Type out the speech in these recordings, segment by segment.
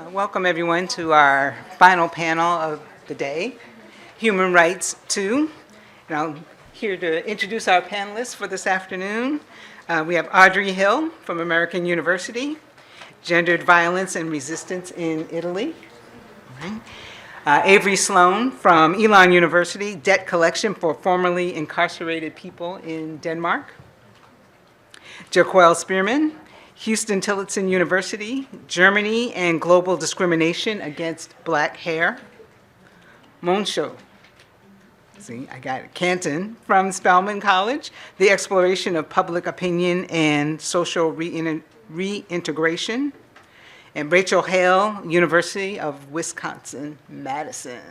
Welcome everyone to our final panel of the day, Human Rights 2. And I'm here to introduce our panelists for this afternoon. We have Audrey Hale from American University, Gendered Violence and Resistance in Italy. Avery Sloan from Elon University, Debt Collection for Formerly Incarcerated People in Denmark. Jacquel Spearman, Huston-Tillotson University, Germany and Global Discrimination Against Black Hair. Montsho, see, I got it, Canton from Spelman College, The Exploration of Public Opinion and Social Reintegration. And Rachel Hale, University of Wisconsin-Madison.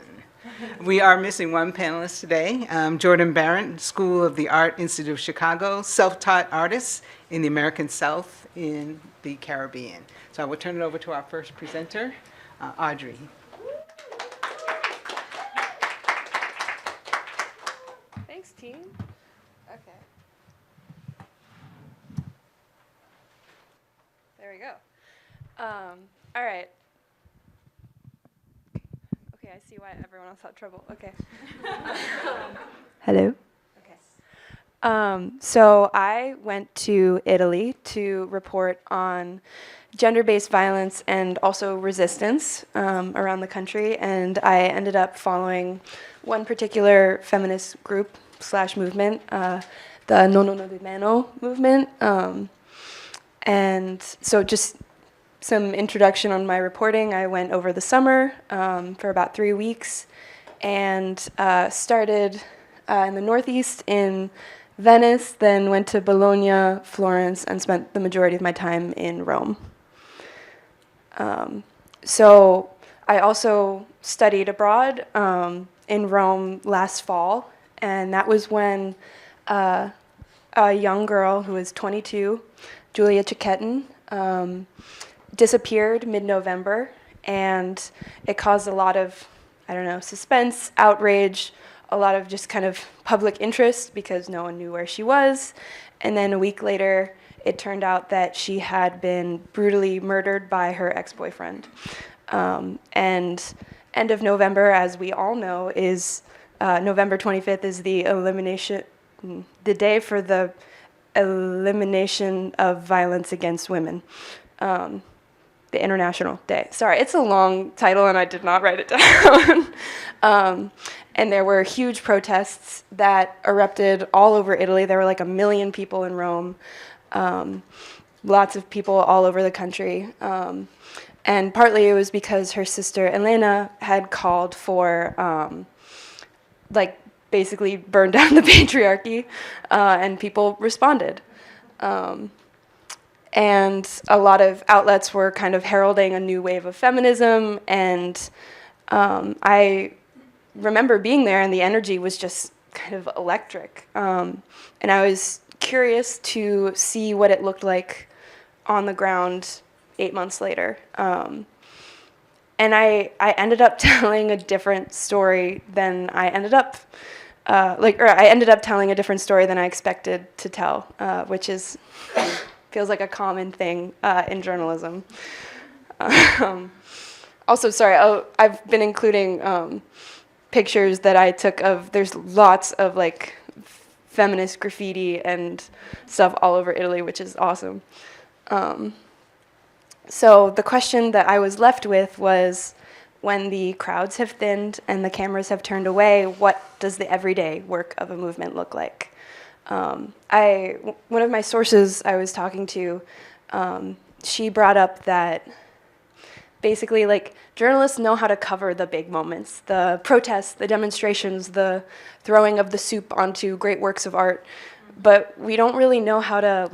We are missing one panelist today, Jordan Barrant, School of the Art Institute of Chicago, self-taught artist in the American South in the Caribbean. So I will turn it over to our first presenter, Audrey. Thanks, team. Okay. There we go. All right. Okay, I see why everyone else had trouble. Okay. Hello. Okay. So I went to Italy to report on gender-based violence and also resistance around the country, and I ended up following one particular feminist group / movement, the No No No Di Meno movement, and so just some introduction on my reporting. I went over the summer for about 3 weeks and started in the Northeast in Venice, then went to Bologna, Florence, and spent the majority of my time in Rome. So I also studied abroad in Rome last fall, and that was when a young girl who was 22, Julia Canton, disappeared mid-November, and it caused a lot of, suspense, outrage, a lot of just kind of public interest because no one knew where she was. And then a week later, it turned out that she had been brutally murdered by her ex-boyfriend. And end of November, as we all know, is November 25th is the day for the elimination of violence against women. The International Day. Sorry, it's a long title and I did not write it down. And there were huge protests that erupted all over Italy. There were like 1 million people in Rome, lots of people all over the country. And partly it was because her sister Elena had called for, basically burn down the patriarchy, and people responded. And a lot of outlets were kind of heralding a new wave of feminism, and I remember being there, and the energy was just kind of electric. And I was curious to see what it looked like on the ground 8 months later. And I ended up telling a different story than I ended up, I ended up telling a different story than I expected to tell, which is feels like a common thing in journalism. Also, sorry, I've been including pictures that I took of, there's lots of feminist graffiti and stuff all over Italy, which is awesome. So the question that I was left with was, when the crowds have thinned and the cameras have turned away, what does the everyday work of a movement look like? One of my sources I was talking to, she brought up that basically journalists know how to cover the big moments, the protests, the demonstrations, the throwing of the soup onto great works of art, but we don't really know how to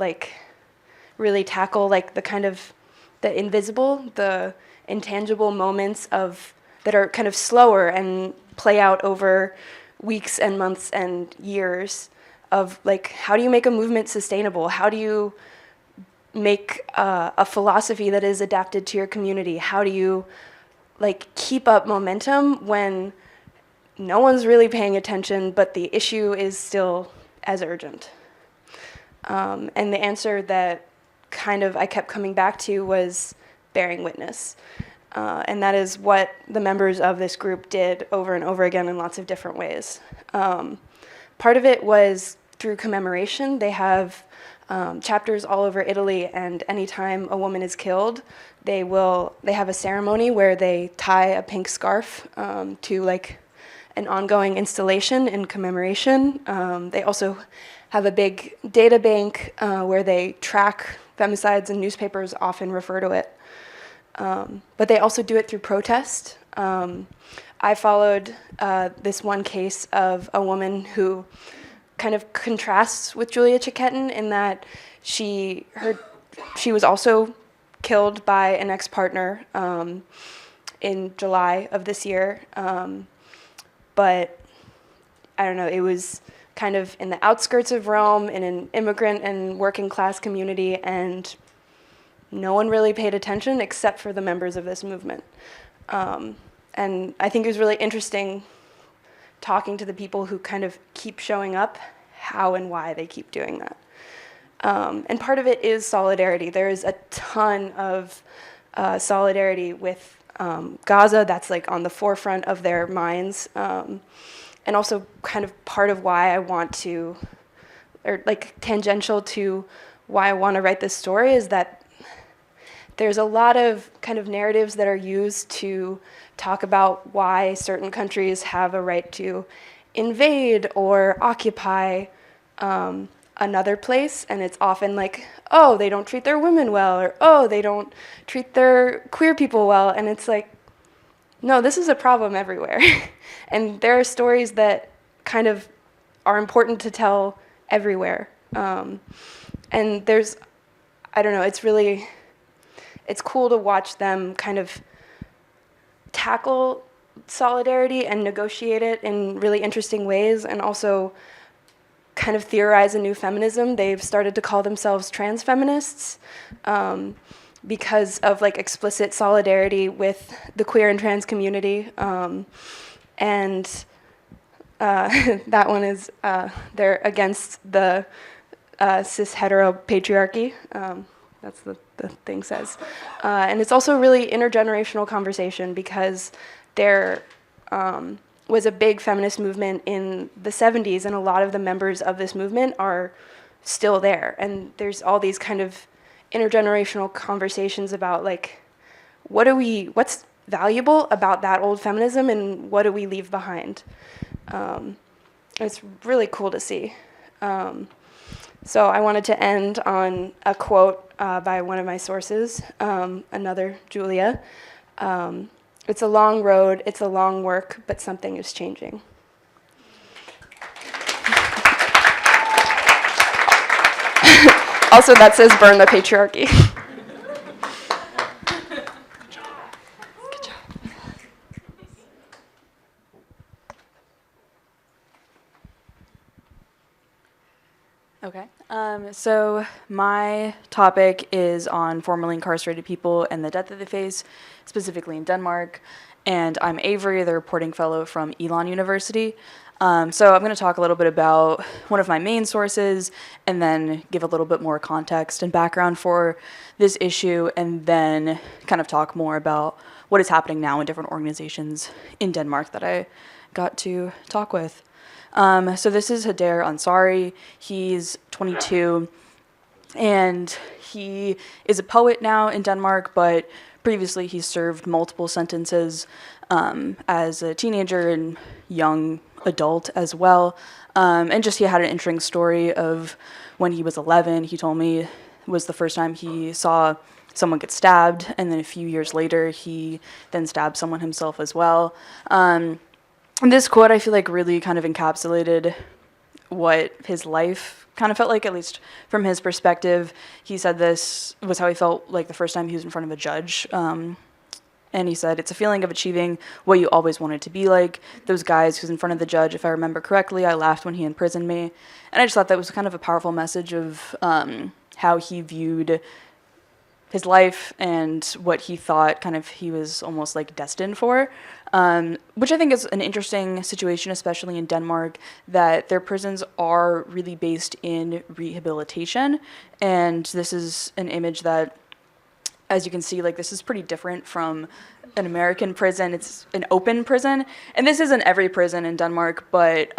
really tackle the kind of the invisible, the intangible moments that are kind of slower and play out over weeks and months and years of how do you make a movement sustainable? How do you make a philosophy that is adapted to your community? How do you keep up momentum when no one's really paying attention, but the issue is still as urgent? And the answer that I kept coming back to was bearing witness. And that is what the members of this group did over and over again in lots of different ways. Part of it was through commemoration. They have chapters all over Italy, and anytime a woman is killed, they have a ceremony where they tie a pink scarf to like an ongoing installation in commemoration. They also have a big data bank where they track femicides, and newspapers often refer to it. But they also do it through protest. I followed this one case of a woman who kind of contrasts with Julia Chiquetin in that she was also killed by an ex-partner in July of this year. But I don't know, it was kind of in the outskirts of Rome, in an immigrant and working class community, and no one really paid attention except for the members of this movement. And I think it was really interesting talking to the people who kind of keep showing up, how and why they keep doing that. And part of it is solidarity. There is a ton of solidarity with Gaza. That's like on the forefront of their minds. And also kind of part of why I want to, or like tangential to why I want to write this story, is that there's a lot of kind of narratives that are used to talk about why certain countries have a right to invade or occupy another place, and it's often like, oh, they don't treat their women well, or oh, they don't treat their queer people well, and it's like, no, this is a problem everywhere. And there are stories that kind of are important to tell everywhere. And there's, I don't know, it's cool to watch them kind of tackle solidarity and negotiate it in really interesting ways, and also kind of theorize a new feminism. They've started to call themselves trans feminists because of like explicit solidarity with the queer and trans community. And that one is, they're against the cis hetero patriarchy. That's the thing says. And it's also a really intergenerational conversation, because there was a big feminist movement in the 70s, and a lot of the members of this movement are still there. And there's all these kind of intergenerational conversations about like, what's valuable about that old feminism, and what do we leave behind? It's really cool to see. So I wanted to end on a quote by one of my sources, another Julia. It's a long road, it's a long work, but something is changing. Also, that says burn the patriarchy. Good job. Okay, so my topic is on formerly incarcerated people and the death that they face, specifically in Denmark. And I'm Avery, the reporting fellow from Elon University. So I'm going to talk a little bit about one of my main sources, and then give a little bit more context and background for this issue, and then kind of talk more about what is happening now in different organizations in Denmark that I got to talk with. So this is Haider Ansari. He's 22, and he is a poet now in Denmark, but previously he served multiple sentences as a teenager and young adult as well. And just he had an interesting story of when he was 11, he told me was the first time he saw someone get stabbed, and then a few years later he then stabbed someone himself as well. And this quote, I feel like, really kind of encapsulated what his life kind of felt like, at least from his perspective. He said this was how he felt like the first time he was in front of a judge. And he said, "It's a feeling of achieving what you always wanted to be like. Those guys who's in front of the judge, if I remember correctly, I laughed when he imprisoned me." And I just thought that was kind of a powerful message of how he viewed his life and what he thought kind of he was almost like destined for, which I think is an interesting situation, especially in Denmark, that their prisons are really based in rehabilitation. And this is an image that as you can see, like, this is pretty different from an American prison. It's an open prison, and this isn't every prison in Denmark, but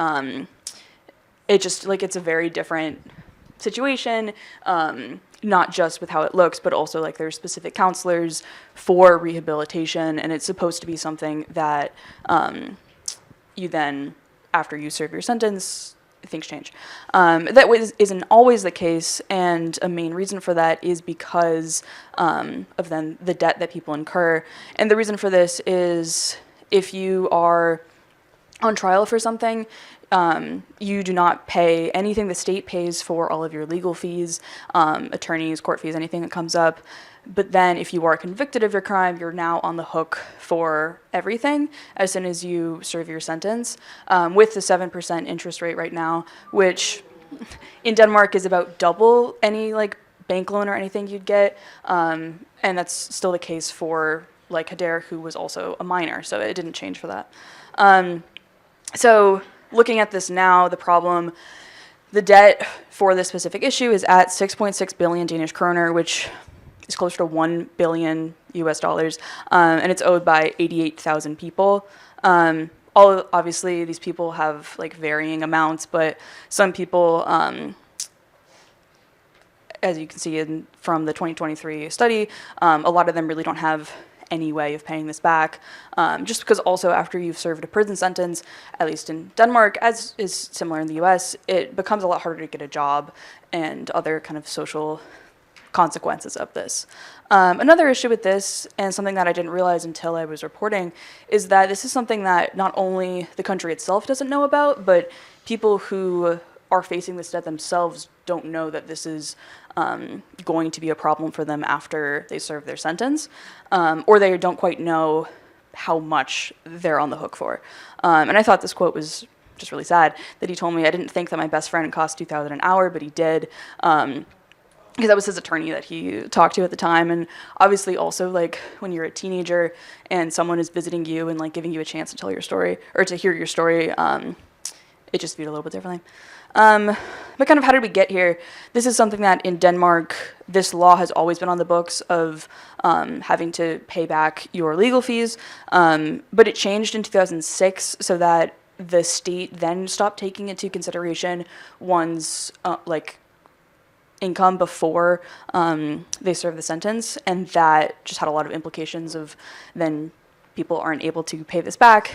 it just, like, it's a very different situation, not just with how it looks, but also, like, there's specific counselors for rehabilitation, and it's supposed to be something that you then, after you serve your sentence, things change. That isn't always the case, and a main reason for that is because of then the debt that people incur. And the reason for this is if you are on trial for something, you do not pay anything. The state pays for all of your legal fees, attorneys, court fees, anything that comes up. But then if you are convicted of your crime, you're now on the hook for everything as soon as you serve your sentence, with the 7% interest rate right now, which in Denmark is about double any like bank loan or anything you'd get. And that's still the case for like Hale, who was also a minor, so it didn't change for that. So looking at this now, the debt for this specific issue is at 6.6 billion Danish kroner, which is closer to $1 billion US dollars, and it's owed by 88,000 people. Obviously, these people have like varying amounts, but some people, as you can see from the 2023 study, a lot of them really don't have any way of paying this back, just because also after you've served a prison sentence, at least in Denmark, as is similar in the US, it becomes a lot harder to get a job and other kind of social consequences of this. Another issue with this, and something that I didn't realize until I was reporting, is that this is something that not only the country itself doesn't know about, but people who are facing this debt themselves don't know that this is going to be a problem for them after they serve their sentence, or they don't quite know how much they're on the hook for. And I thought this quote was just really sad, that he told me, "I didn't think that my best friend cost $2,000 an hour, but he did." Because that was his attorney that he talked to at the time. And obviously also, like, when you're a teenager and someone is visiting you and like giving you a chance to tell your story or to hear your story, it just viewed a little bit differently. But kind of how did we get here? This is something that in Denmark, this law has always been on the books of having to pay back your legal fees, but it changed in 2006 so that the state then stopped taking into consideration one's income before they serve the sentence, and that just had a lot of implications of then people aren't able to pay this back.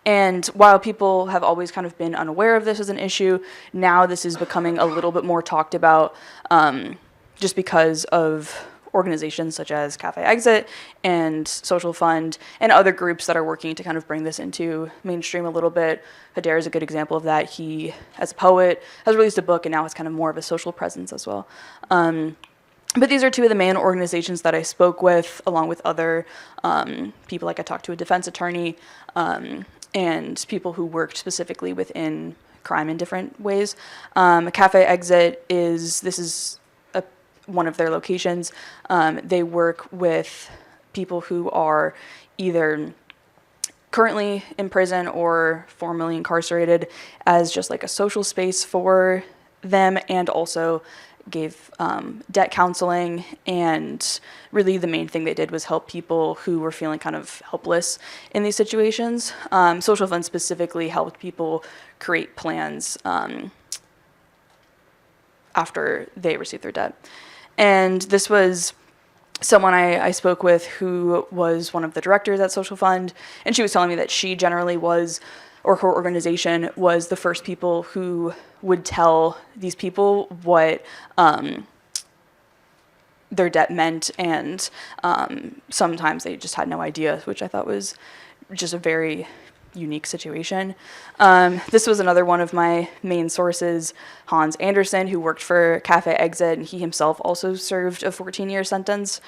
And while people have always kind of been unaware of this as an issue, now this is becoming a little bit more talked about, just because of organizations such as Cafe Exit and Social Fund and other groups that are working to kind of bring this into mainstream a little bit. Hale is a good example of that. He, as a poet, has released a book and now has kind of more of a social presence as well. But these are two of the main organizations that I spoke with, along with other people. Like I talked to a defense attorney and people who worked specifically within crime in different ways. Cafe Exit is one of their locations. They work with people who are either currently in prison or formerly incarcerated as just like a social space for them, and also gave debt counseling. And really the main thing they did was help people who were feeling kind of helpless in these situations. Social Fund specifically helped people create plans after they received their debt. And this was someone I spoke with who was one of the directors at Social Fund, and she was telling me that she generally was, or her organization was, the first people who would tell these people what their debt meant, and sometimes they just had no idea, which I thought was just a very unique situation. This was another one of my main sources, Hans Andersen, who worked for Cafe Exit, and he himself also served a 14-year sentence.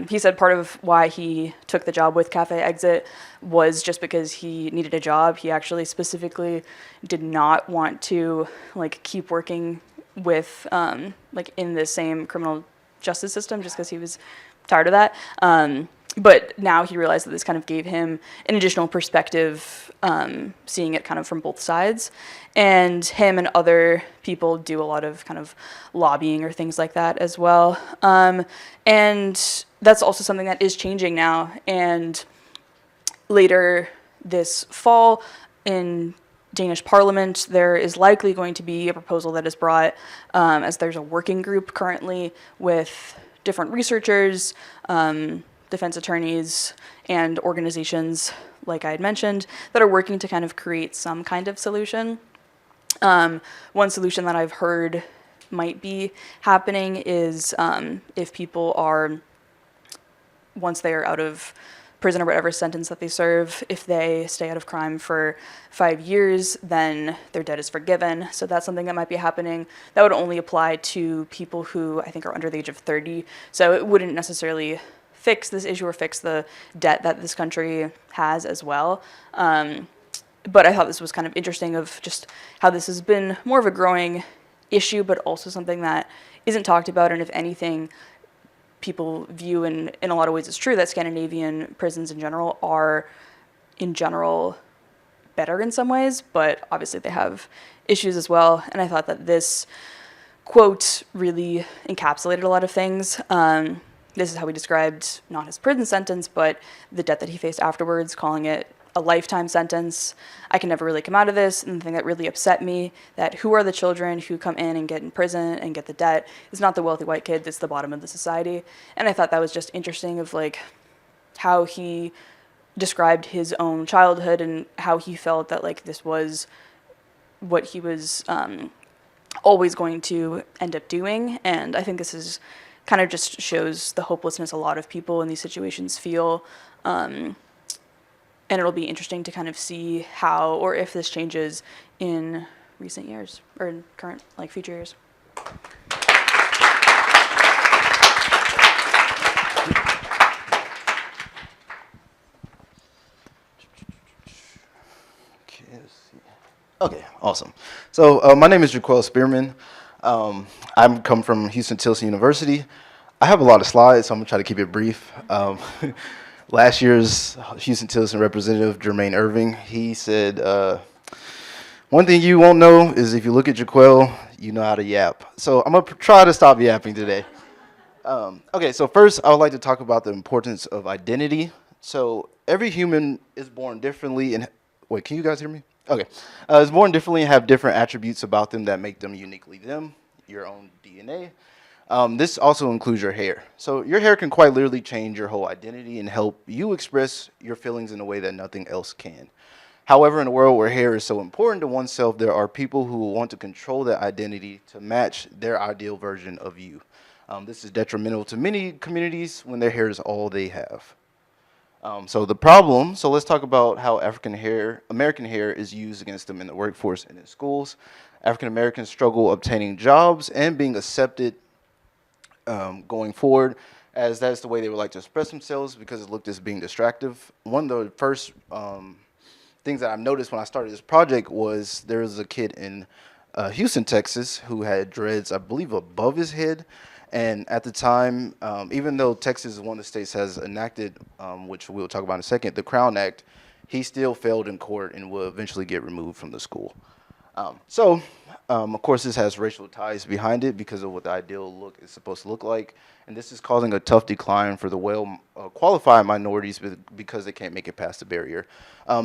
He said part of why he took the job with Cafe Exit was just because he needed a job. He actually specifically did not want to keep working with in the same criminal justice system, just because he was tired of that. But now he realized that this kind of gave him an additional perspective, seeing it kind of from both sides. And him and other people do a lot of kind of lobbying or things like that as well. And that's also something that is changing now. And later this fall in Danish Parliament, there is likely going to be a proposal that is brought, as there's a working group currently with different researchers, defense attorneys, and organizations, like I had mentioned, that are working to kind of create some kind of solution. One solution that I've heard might be happening is if people are, once they are out of prison or whatever sentence that they serve, if they stay out of crime for 5 years, then their debt is forgiven. So that's something that might be happening. That would only apply to people who I think are under the age of 30. So it wouldn't necessarily fix this issue or fix the debt that this country has as well. But I thought this was kind of interesting of just how this has been more of a growing issue, but also something that isn't talked about. And if anything, people view, and in a lot of ways it's true, that Scandinavian prisons in general are, in general, better in some ways, but obviously they have issues as well. And I thought that this quote really encapsulated a lot of things. This is how he described not his prison sentence, but the debt that he faced afterwards, calling it a lifetime sentence. I can never really come out of this. And the thing that really upset me, that who are the children who come in and get in prison and get the debt? It's not the wealthy white kid, it's the bottom of the society. And I thought that was just interesting of like how he described his own childhood and how he felt that like this was what he was always going to end up doing. And I think this is kind of just shows the hopelessness a lot of people in these situations feel. And it'll be interesting to kind of see how or if this changes in recent years or in current, like, future years. Okay, awesome. So my name is Jacquel Spearman. I come from Huston-Tillotson University. I have a lot of slides, so I'm gonna try to keep it brief. Last year's Huston-Tillotson representative, Jermaine Irving, he said, one thing you won't know is if you look at Jacquel, you know how to yap. So I'm gonna try to stop yapping today. Okay, so first I would like to talk about the importance of identity. So every human is born differently and, wait, can you guys hear me? Okay, is born differently and have different attributes about them that make them uniquely them, your own DNA. This also includes your hair. So your hair can quite literally change your whole identity and help you express your feelings in a way that nothing else can. However, in a world where hair is so important to oneself, there are people who want to control that identity to match their ideal version of you. This is detrimental to many communities when their hair is all they have. So let's talk about how American hair is used against them in the workforce and in schools. African Americans struggle obtaining jobs and being accepted going forward, as that's the way they would like to express themselves because it looked as being distractive. One of the first things that I noticed when I started this project was there was a kid in Houston, Texas, who had dreads, I believe, above his head. And at the time, even though Texas is one of the states has enacted, which we'll talk about in a second, the Crown Act, he still failed in court and will eventually get removed from the school. Of course, this has racial ties behind it because of what the ideal look is supposed to look like. And this is causing a tough decline for the well-qualified minorities because they can't make it past the barrier.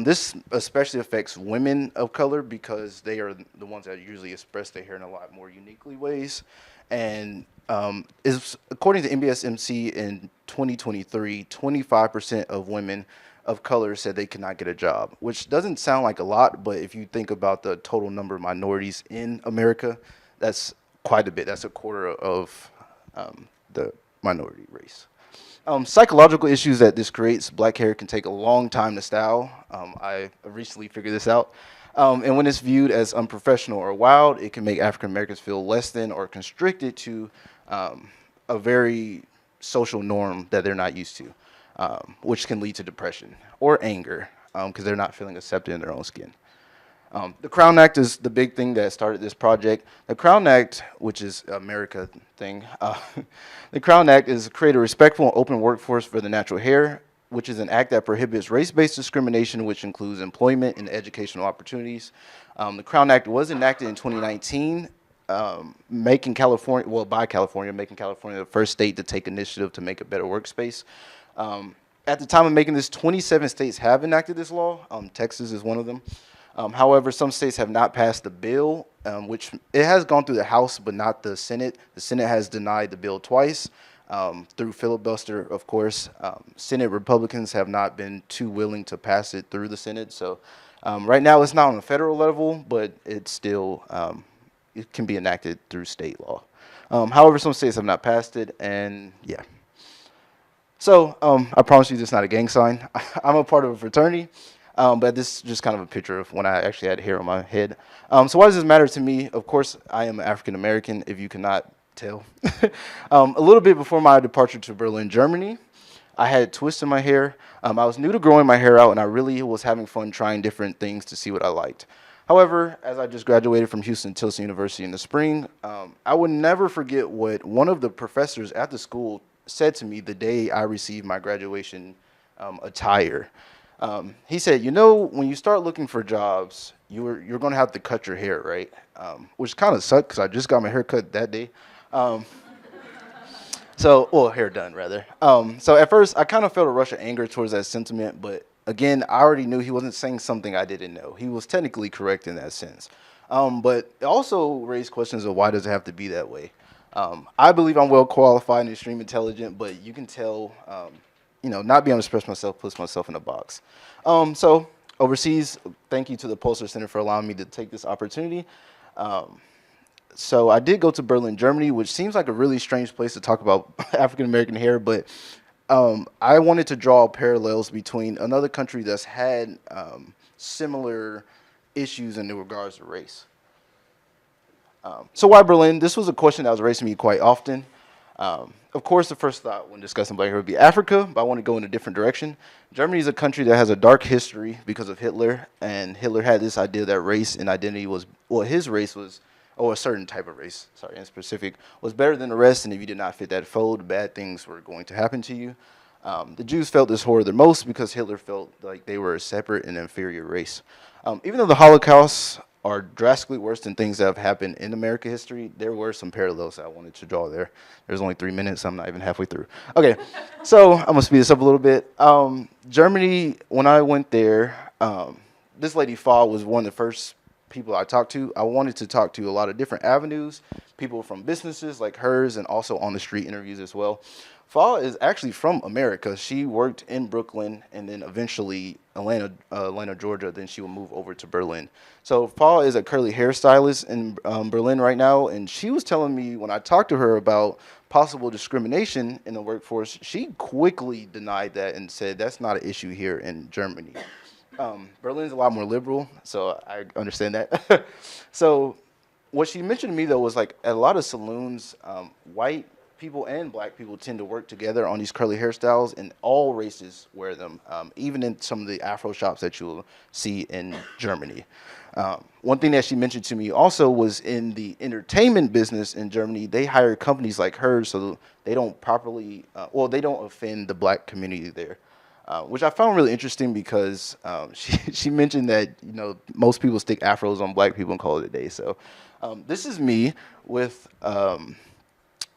This especially affects women of color because they are the ones that usually express their hair in a lot more uniquely ways. And according to NBSMC in 2023, 25% of women of color said they could not get a job, which doesn't sound like a lot, but if you think about the total number of minorities in America, that's quite a bit. That's a quarter of the minority race. Psychological issues that this creates: black hair can take a long time to style. I recently figured this out. And when it's viewed as unprofessional or wild, it can make African Americans feel less than or constricted to a very social norm that they're not used to. Which can lead to depression or anger because they're not feeling accepted in their own skin. The Crown Act is the big thing that started this project. The Crown Act, which is America thing, the Crown Act is to create a respectful and open workforce for the natural hair, which is an act that prohibits race-based discrimination, which includes employment and educational opportunities. The Crown Act was enacted in 2019, making California, well, by California, making California the first state to take initiative to make a better workspace. At the time of making this, 27 states have enacted this law. Texas is one of them. However, some states have not passed the bill, which it has gone through the House, but not the Senate. The Senate has denied the bill twice through filibuster, of course. Senate Republicans have not been too willing to pass it through the Senate. So right now it's not on a federal level, but it's still, it can be enacted through state law. However, some states have not passed it, and yeah. So I promise you this is not a gang sign. I'm a part of a fraternity. But this is just kind of a picture of when I actually had hair on my head. So why does this matter to me? Of course, I am African American, if you cannot tell. A little bit before my departure to Berlin, Germany, I had twists in my hair. I was new to growing my hair out, and I really was having fun trying different things to see what I liked. However, as I just graduated from Huston-Tillotson University in the spring, I would never forget what one of the professors at the school said to me the day I received my graduation attire. He said, you know, when you start looking for jobs, you're going to have to cut your hair, right? Which kind of sucked because I just got my hair cut that day. Hair done, rather. So at first, I kind of felt a rush of anger towards that sentiment. But again, I already knew he wasn't saying something I didn't know. He was technically correct in that sense. But it also raised questions of why does it have to be that way? I believe I'm well qualified and extremely intelligent, but you can tell not being able to express myself puts myself in a box. So overseas, thank you to the Poster Center for allowing me to take this opportunity. So I did go to Berlin, Germany, which seems like a really strange place to talk about African American hair, but I wanted to draw parallels between another country that's had similar issues in regards to race. So why Berlin? This was a question that was raised to me quite often. Of course, the first thought when discussing black hair would be Africa, but I want to go in a different direction. Germany is a country that has a dark history because of Hitler, and Hitler had this idea that race and identity was, well, his race was, or a certain type of race, sorry, in specific, was better than the rest, and if you did not fit that fold, bad things were going to happen to you. The Jews felt this horror the most because Hitler felt like they were a separate and inferior race. Even though the Holocaust are drastically worse than things that have happened in American history, there were some parallels that I wanted to draw there. There's only 3 minutes, I'm not even halfway through. Okay, so I'm gonna speed this up a little bit. Germany, when I went there, this lady Fa was one of the first people I talked to. I wanted to talk to a lot of different avenues, people from businesses like hers and also on the street interviews as well. Fa is actually from America. She worked in Brooklyn and then eventually Atlanta, Georgia. Then she will move over to Berlin. So Fa is a curly hairstylist in Berlin right now. And she was telling me when I talked to her about possible discrimination in the workforce, she quickly denied that and said that's not an issue here in Germany. Berlin's a lot more liberal, so I understand that. So what she mentioned to me, though, was like at a lot of saloons, white people and black people tend to work together on these curly hairstyles, and all races wear them, even in some of the Afro shops that you'll see in Germany. One thing that she mentioned to me also was in the entertainment business in Germany, they hire companies like hers so they don't properly, they don't offend the black community there. Which I found really interesting because she mentioned that most people stick afros on black people and call it a day. So this is me with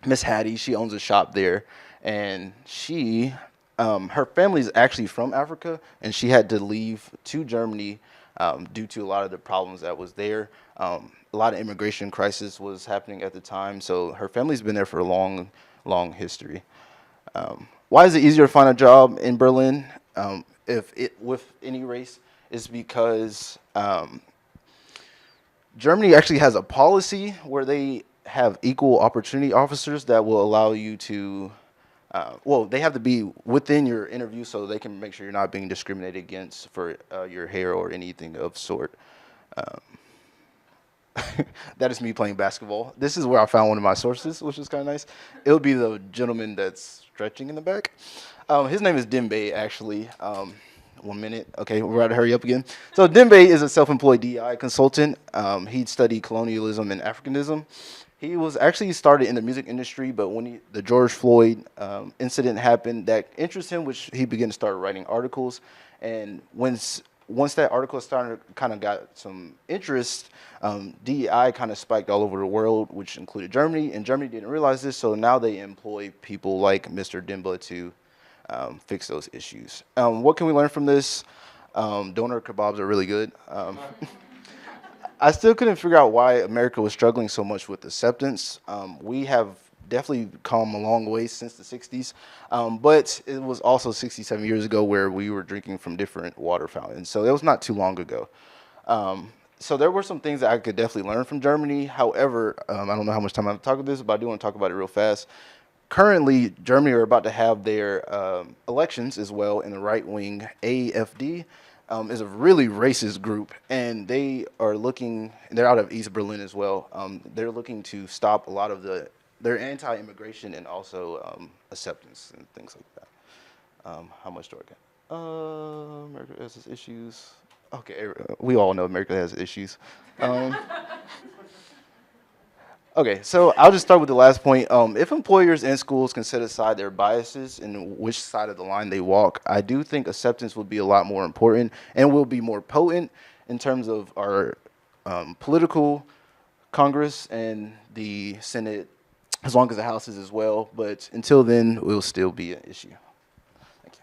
Miss Hattie. She owns a shop there, and she her family is actually from Africa, and she had to leave to Germany due to a lot of the problems that was there. A lot of immigration crisis was happening at the time, so her family's been there for a long history. Why is it easier to find a job in Berlin with any race? Is because Germany actually has a policy where they have equal opportunity officers that will allow you to, they have to be within your interview so they can make sure you're not being discriminated against for your hair or anything of sort. That is me playing basketball. This is where I found one of my sources, which is kind of nice. It would be the gentleman that's stretching in the back. His name is Dembe, actually. 1 minute. Okay, we're about to hurry up again. So Dembe is a self-employed DEI consultant. He studied colonialism and Africanism. He was actually started in the music industry, but when the George Floyd incident happened, that interested him, which he began to start writing articles. And once that article started, kind of got some interest, DEI kind of spiked all over the world, which included Germany. And Germany didn't realize this, so now they employ people like Mr. Dembe to fix those issues. What can we learn from this? Doner kebabs are really good. I still couldn't figure out why America was struggling so much with acceptance. We have definitely come a long way since the 60s, but it was also 67 years ago where we were drinking from different water fountains, so it was not too long ago. So there were some things that I could definitely learn from Germany. However, I don't know how much time I have to talk about this, but I do want to talk about it real fast. Currently, Germany are about to have their elections as well, and the right-wing AfD is a really racist group, and they're out of East Berlin as well. They're looking to stop a lot of their anti-immigration and also acceptance and things like that. How much do I get? America has its issues. Okay, we all know America has issues. Okay, so I'll just start with the last point. If employers and schools can set aside their biases and which side of the line they walk, I do think acceptance will be a lot more important and will be more potent in terms of our political Congress and the Senate, as long as the House is as well. But until then, it will still be an issue. Thank you.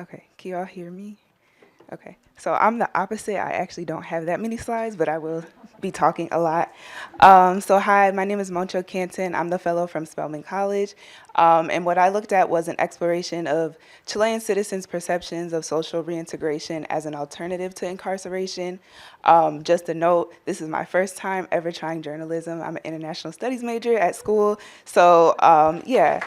Okay, can y'all hear me? Okay, so I'm the opposite. I actually don't have that many slides, but I will be talking a lot. So hi, my name is Montsho Canton. I'm the fellow from Spelman College. And what I looked at was an exploration of Chilean citizens' perceptions of social reintegration as an alternative to incarceration. Just a note, this is my first time ever trying journalism. I'm an international studies major at school. So yeah.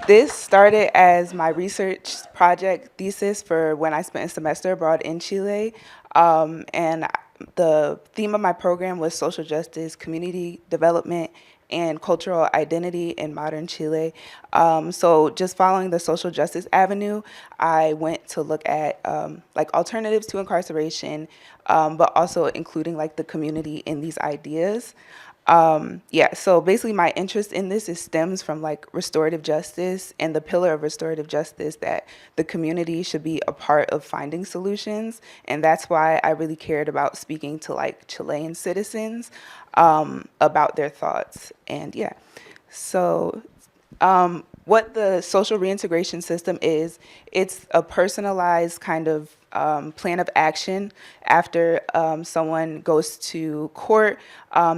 This started as my research project thesis for when I spent a semester abroad in Chile. And the theme of my program was social justice, community development, and cultural identity in modern Chile. So just following the social justice avenue, I went to look at like alternatives to incarceration, but also including like the community in these ideas. Yeah, so basically my interest in this stems from like restorative justice and the pillar of restorative justice that the community should be a part of finding solutions. And that's why I really cared about speaking to like Chilean citizens about their thoughts. And yeah, so what the social reintegration system is, it's a personalized kind of plan of action. After someone goes to court,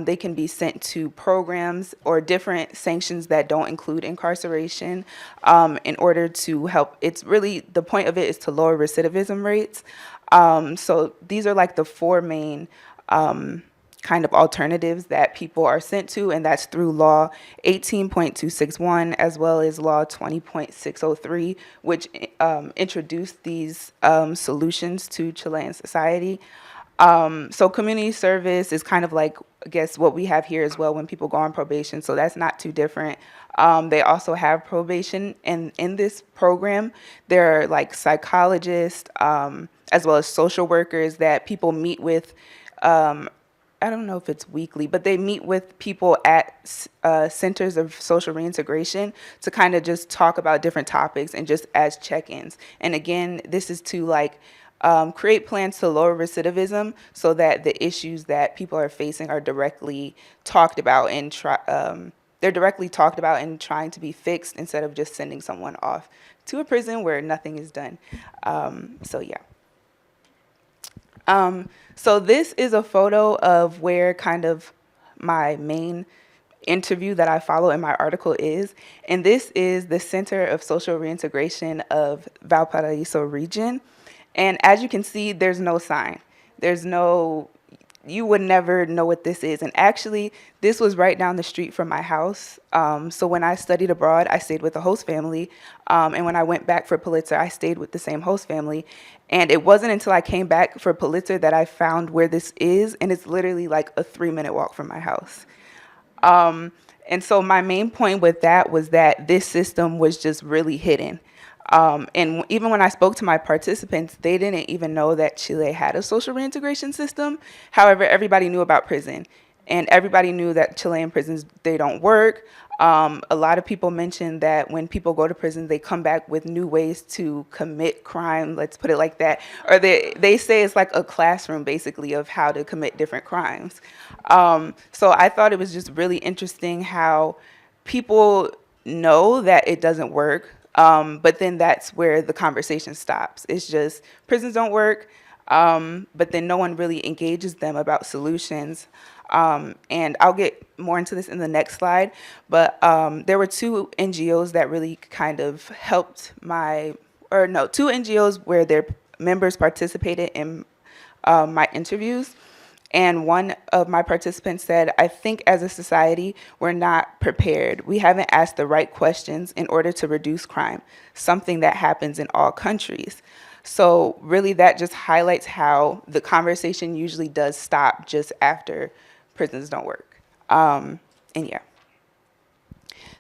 they can be sent to programs or different sanctions that don't include incarceration in order to help. It's really, the point of it is to lower recidivism rates. So these are like the four main kind of alternatives that people are sent to, and that's through Law 18.261 as well as Law 20.603, which introduced these solutions to Chilean society. So community service is kind of like, I guess, what we have here as well when people go on probation, so that's not too different. They also have probation, and in this program, there are like psychologists as well as social workers that people meet with. I don't know if it's weekly, but they meet with people at centers of social reintegration to kind of just talk about different topics and just as check-ins. And again, this is to like create plans to lower recidivism so that the issues that people are facing are directly talked about and they're directly talked about and trying to be fixed instead of just sending someone off to a prison where nothing is done. So yeah. So this is a photo of where kind of my main interview that I follow in my article is, and this is the Center of Social Reintegration of Valparaiso region. And as you can see, there's no sign. There's no you would never know what this is. And actually, this was right down the street from my house. So when I studied abroad, I stayed with a host family. And when I went back for Pulitzer, I stayed with the same host family. And it wasn't until I came back for Pulitzer that I found where this is. And it's literally like a 3-minute walk from my house. And so my main point with that was that this system was just really hidden. And even when I spoke to my participants, they didn't even know that Chile had a social reintegration system. However, everybody knew about prison, and everybody knew that Chilean prisons, they don't work. A lot of people mention that when people go to prison, they come back with new ways to commit crime, let's put it like that. Or they say it's like a classroom, basically, of how to commit different crimes. So I thought it was just really interesting how people know that it doesn't work, but then that's where the conversation stops. It's just prisons don't work, but then no one really engages them about solutions. And I'll get more into this in the next slide, but there were 2 NGOs that really kind of helped two NGOs where their members participated in my interviews. And one of my participants said, I think as a society, we're not prepared. We haven't asked the right questions in order to reduce crime, something that happens in all countries. So really that just highlights how the conversation usually does stop just after prisons don't work. And yeah.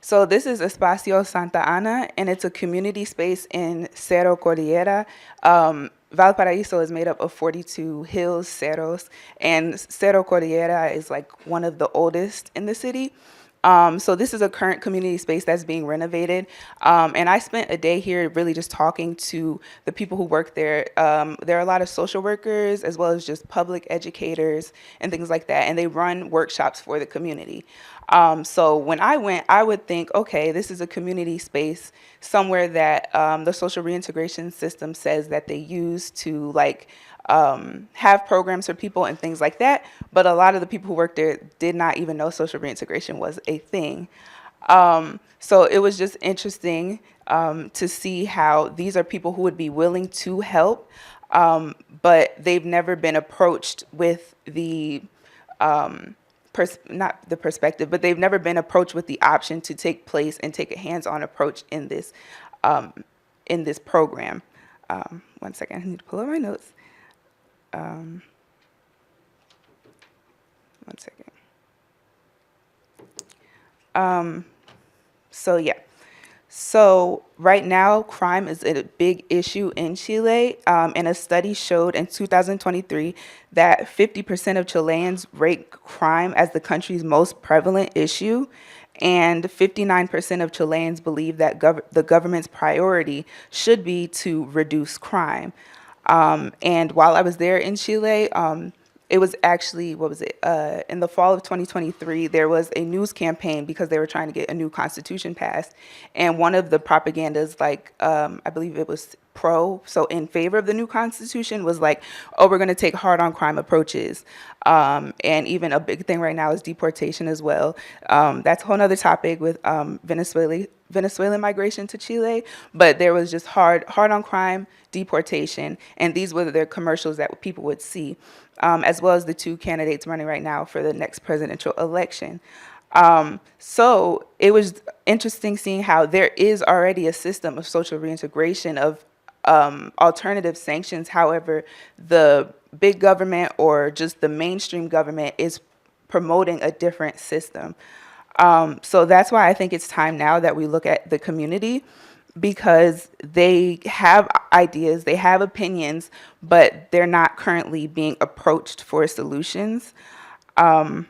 So this is Espacio Santa Ana, and it's a community space in Cerro Cordillera. Valparaiso is made up of 42 hills, cerros, and Cerro Cordillera is like one of the oldest in the city. So this is a current community space that's being renovated. And I spent a day here really just talking to the people who work there. There are a lot of social workers as well as just public educators and things like that. And they run workshops for the community. So when I went, I would think, okay, this is a community space somewhere that the social reintegration system says that they use to have programs for people and things like that. But a lot of the people who worked there did not even know social reintegration was a thing. So it was just interesting to see how these are people who would be willing to help, but they've never been approached with the not the perspective, but they've never been approached with the option to take place and take a hands-on approach in this program. 1 second, I need to pull up my notes. 1 second. So yeah. So right now, crime is a big issue in Chile, and a study showed in 2023 that 50% of Chileans rate crime as the country's most prevalent issue, and 59% of Chileans believe that the government's priority should be to reduce crime. And while I was there in Chile, it was actually, in the fall of 2023, there was a news campaign because they were trying to get a new constitution passed. And one of the propagandas, I believe it was so in favor of the new constitution, was like, oh, we're going to take hard on crime approaches. And even a big thing right now is deportation as well. That's a whole other topic with Venezuelan migration to Chile, but there was just hard on crime, deportation, and these were their commercials that people would see, as well as the 2 candidates running right now for the next presidential election. So it was interesting seeing how there is already a system of social reintegration of alternative sanctions. However, the big government or just the mainstream government is promoting a different system. So that's why I think it's time now that we look at the community, because they have ideas, they have opinions, but they're not currently being approached for solutions. They're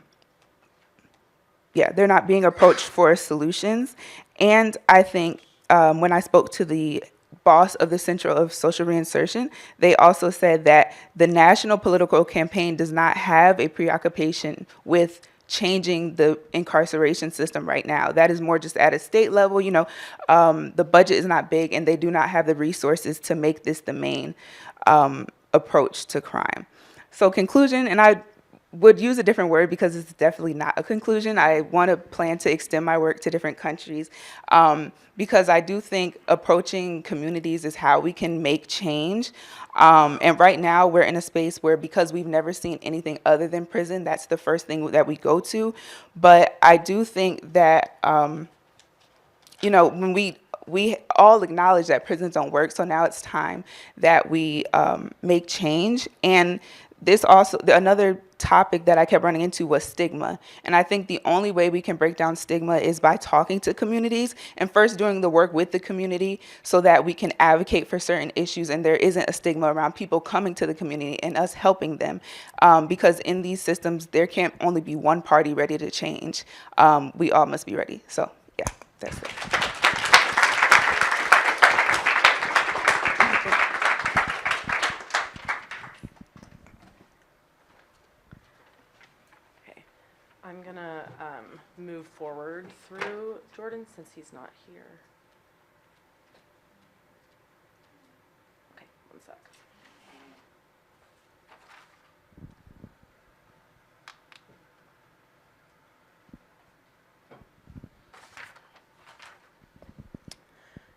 not being approached for solutions. And I think when I spoke to the boss of the Center of Social Reinsertion, they also said that the national political campaign does not have a preoccupation with changing the incarceration system right now. That is more just at a state level. The budget is not big, and they do not have the resources to make this the main approach to crime. So conclusion, and I would use a different word because it's definitely not a conclusion. I want to plan to extend my work to different countries because I do think approaching communities is how we can make change. And right now we're in a space where, because we've never seen anything other than prison, that's the first thing that we go to. But I do think that, you know, when we all acknowledge that prisons don't work, so now it's time that we make change. And this also, another topic that I kept running into was stigma. And I think the only way we can break down stigma is by talking to communities and first doing the work with the community so that we can advocate for certain issues and there isn't a stigma around people coming to the community and us helping them. Because in these systems, there can't only be one party ready to change. We all must be ready. So yeah, that's it. I'm gonna move forward through Jordan since he's not here. Okay, one sec.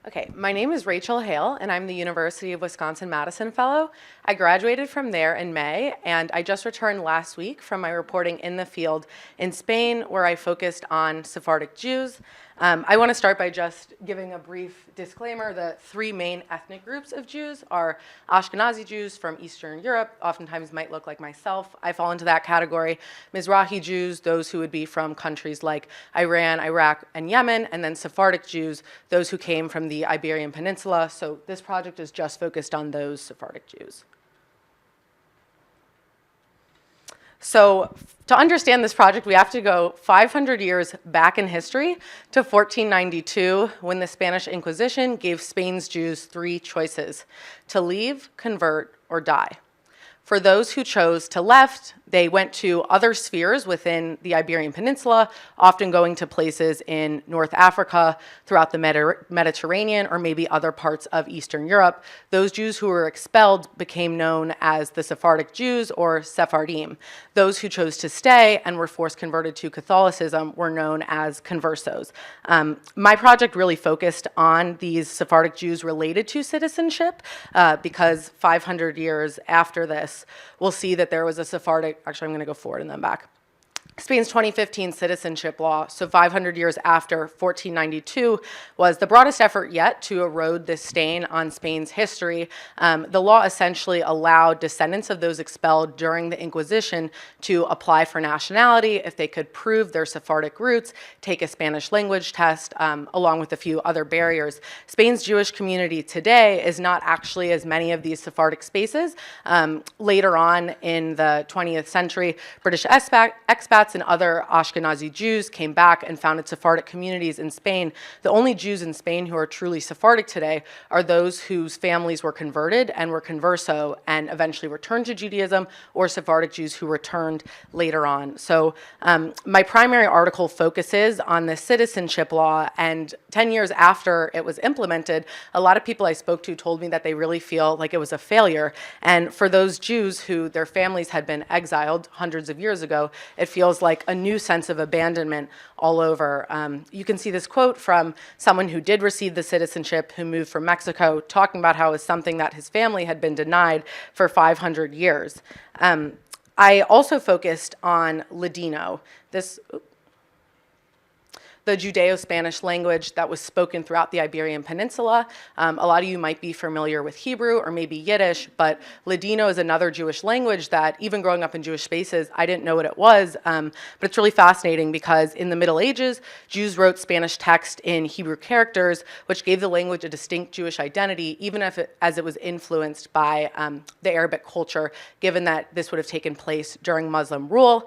Okay, my name is Rachel Hale, and I'm the University of Wisconsin-Madison Fellow. I graduated from there in May, and I just returned last week from my reporting in the field in Spain, where I focused on Sephardic Jews. I want to start by just giving a brief disclaimer. The three main ethnic groups of Jews are Ashkenazi Jews from Eastern Europe, oftentimes might look like myself. I fall into that category. Mizrahi Jews, those who would be from countries like Iran, Iraq, and Yemen, and then Sephardic Jews, those who came from the Iberian Peninsula. So this project is just focused on those Sephardic Jews. So to understand this project, we have to go 500 years back in history to 1492, when the Spanish Inquisition gave Spain's Jews three choices: to leave, convert, or die. For those who chose to left, they went to other spheres within the Iberian Peninsula, often going to places in North Africa, throughout the Mediterranean, or maybe other parts of Eastern Europe. Those Jews who were expelled became known as the Sephardic Jews, or Sephardim. Those who chose to stay and were forced converted to Catholicism were known as conversos. My project really focused on these Sephardic Jews related to citizenship, because 500 years after this, we'll see that there was a Sephardic, actually I'm going to go forward and then back. Spain's 2015 citizenship law, so 500 years after 1492, was the broadest effort yet to erode this stain on Spain's history. The law essentially allowed descendants of those expelled during the Inquisition to apply for nationality if they could prove their Sephardic roots, take a Spanish language test, along with a few other barriers. Spain's Jewish community today is not actually as many of these Sephardic spaces. Later on in the 20th century, British expats and other Ashkenazi Jews came back and founded Sephardic communities in Spain. The only Jews in Spain who are truly Sephardic today are those whose families were converted and were converso and eventually returned to Judaism, or Sephardic Jews who returned later on. So my primary article focuses on the citizenship law, and 10 years after it was implemented, a lot of people I spoke to told me that they really feel like it was a failure. And for those Jews who their families had been exiled hundreds of years ago, it feels like a new sense of abandonment all over. You can see this quote from someone who did receive the citizenship, who moved from Mexico, talking about how it was something that his family had been denied for 500 years. I also focused on Ladino, the Judeo-Spanish language that was spoken throughout the Iberian Peninsula. A lot of you might be familiar with Hebrew or maybe Yiddish, but Ladino is another Jewish language that, even growing up in Jewish spaces, I didn't know what it was. But it's really fascinating because in the Middle Ages, Jews wrote Spanish text in Hebrew characters, which gave the language a distinct Jewish identity, even as it was influenced by the Arabic culture, given that this would have taken place during Muslim rule.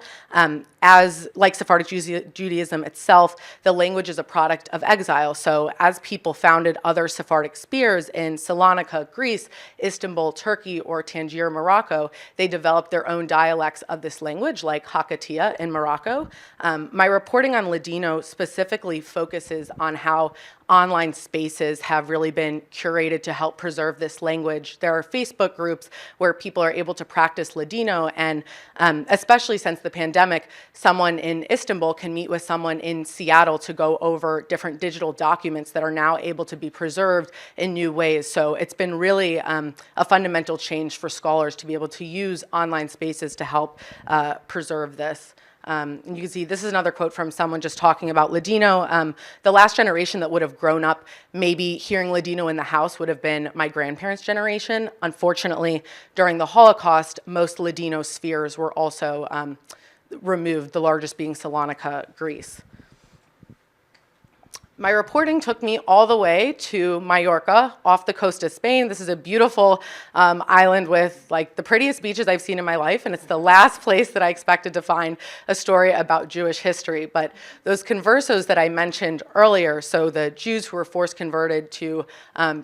Like Sephardic Judaism itself, the language is a product of exile. So as people founded other Sephardic spheres in Salonika, Greece, Istanbul, Turkey, or Tangier, Morocco, they developed their own dialects of this language, like Hakatiya in Morocco. My reporting on Ladino specifically focuses on how online spaces have really been curated to help preserve this language. There are Facebook groups where people are able to practice Ladino, and especially since the pandemic, someone in Istanbul can meet with someone in Seattle to go over different digital documents that are now able to be preserved in new ways. So it's been really a fundamental change for scholars to be able to use online spaces to help preserve this. And you can see this is another quote from someone just talking about Ladino. The last generation that would have grown up maybe hearing Ladino in the house would have been my grandparents' generation. Unfortunately, during the Holocaust, most Ladino spheres were also removed, the largest being Salonika, Greece. My reporting took me all the way to Mallorca, off the coast of Spain. This is a beautiful island with like the prettiest beaches I've seen in my life, and it's the last place that I expected to find a story about Jewish history. But those conversos that I mentioned earlier, so the Jews who were forced converted to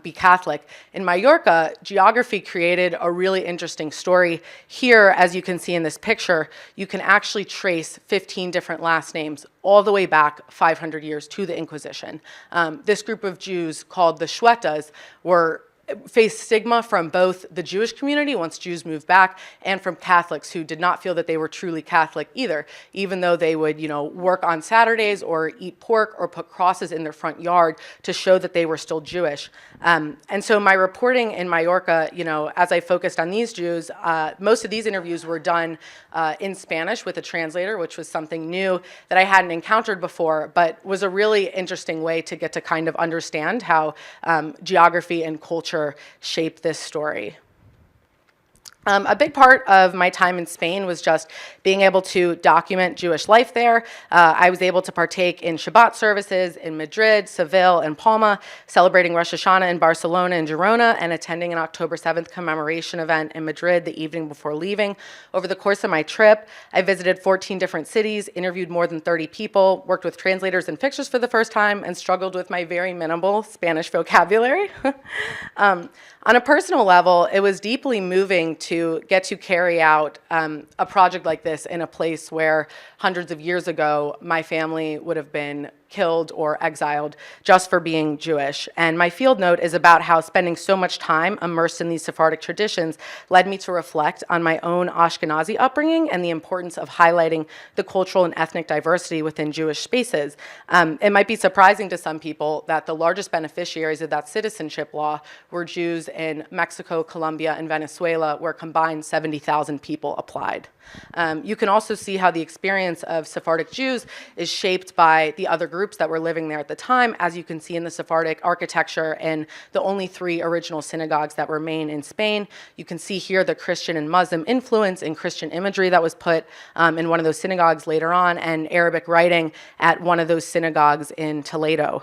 be Catholic, in Mallorca, geography created a really interesting story. Here, as you can see in this picture, you can actually trace 15 different last names all the way back 500 years to the Inquisition. This group of Jews called the Shuetas faced stigma from both the Jewish community once Jews moved back and from Catholics who did not feel that they were truly Catholic either, even though they would, work on Saturdays or eat pork or put crosses in their front yard to show that they were still Jewish. And so my reporting in Mallorca, as I focused on these Jews, most of these interviews were done in Spanish with a translator, which was something new that I hadn't encountered before, but was a really interesting way to get to kind of understand how geography and culture shape this story. A big part of my time in Spain was just being able to document Jewish life there. I was able to partake in Shabbat services in Madrid, Seville, and Palma, celebrating Rosh Hashanah in Barcelona and Girona, and attending an October 7th commemoration event in Madrid the evening before leaving. Over the course of my trip, I visited 14 different cities, interviewed more than 30 people, worked with translators and pictures for the first time, and struggled with my very minimal Spanish vocabulary. On a personal level, it was deeply moving to get to carry out a project like this in a place where hundreds of years ago, my family would have been killed or exiled just for being Jewish. And my field note is about how spending so much time immersed in these Sephardic traditions led me to reflect on my own Ashkenazi upbringing and the importance of highlighting the cultural and ethnic diversity within Jewish spaces. It might be surprising to some people that the largest beneficiaries of that citizenship law were Jews in Mexico, Colombia, and Venezuela, where combined 70,000 people applied. You can also see how the experience of Sephardic Jews is shaped by the other groups that were living there at the time, as you can see in the Sephardic architecture and the only 3 original synagogues that remain in Spain. You can see here the Christian and Muslim influence and Christian imagery that was put in one of those synagogues later on, and Arabic writing at one of those synagogues in Toledo.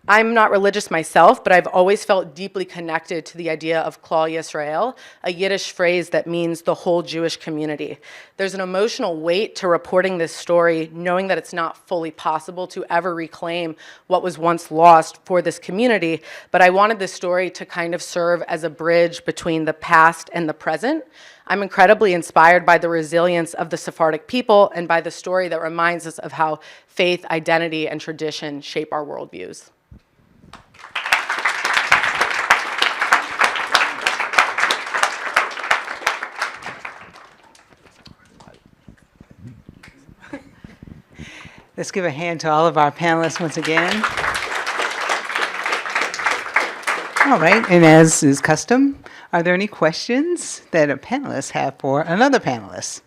I'm not religious myself, but I've always felt deeply connected to the idea of Klal Yisrael, a Yiddish phrase that means the whole Jewish community. There's an emotional weight to reporting this story, knowing that it's not fully possible to ever reclaim what was once lost for this community, but I wanted this story to kind of serve as a bridge between the past and the present. I'm incredibly inspired by the resilience of the Sephardic people and by the story that reminds us of how faith, identity, and tradition shape our worldviews. Let's give a hand to all of our panelists once again. All right, and as is custom, are there any questions that a panelist have for another panelist?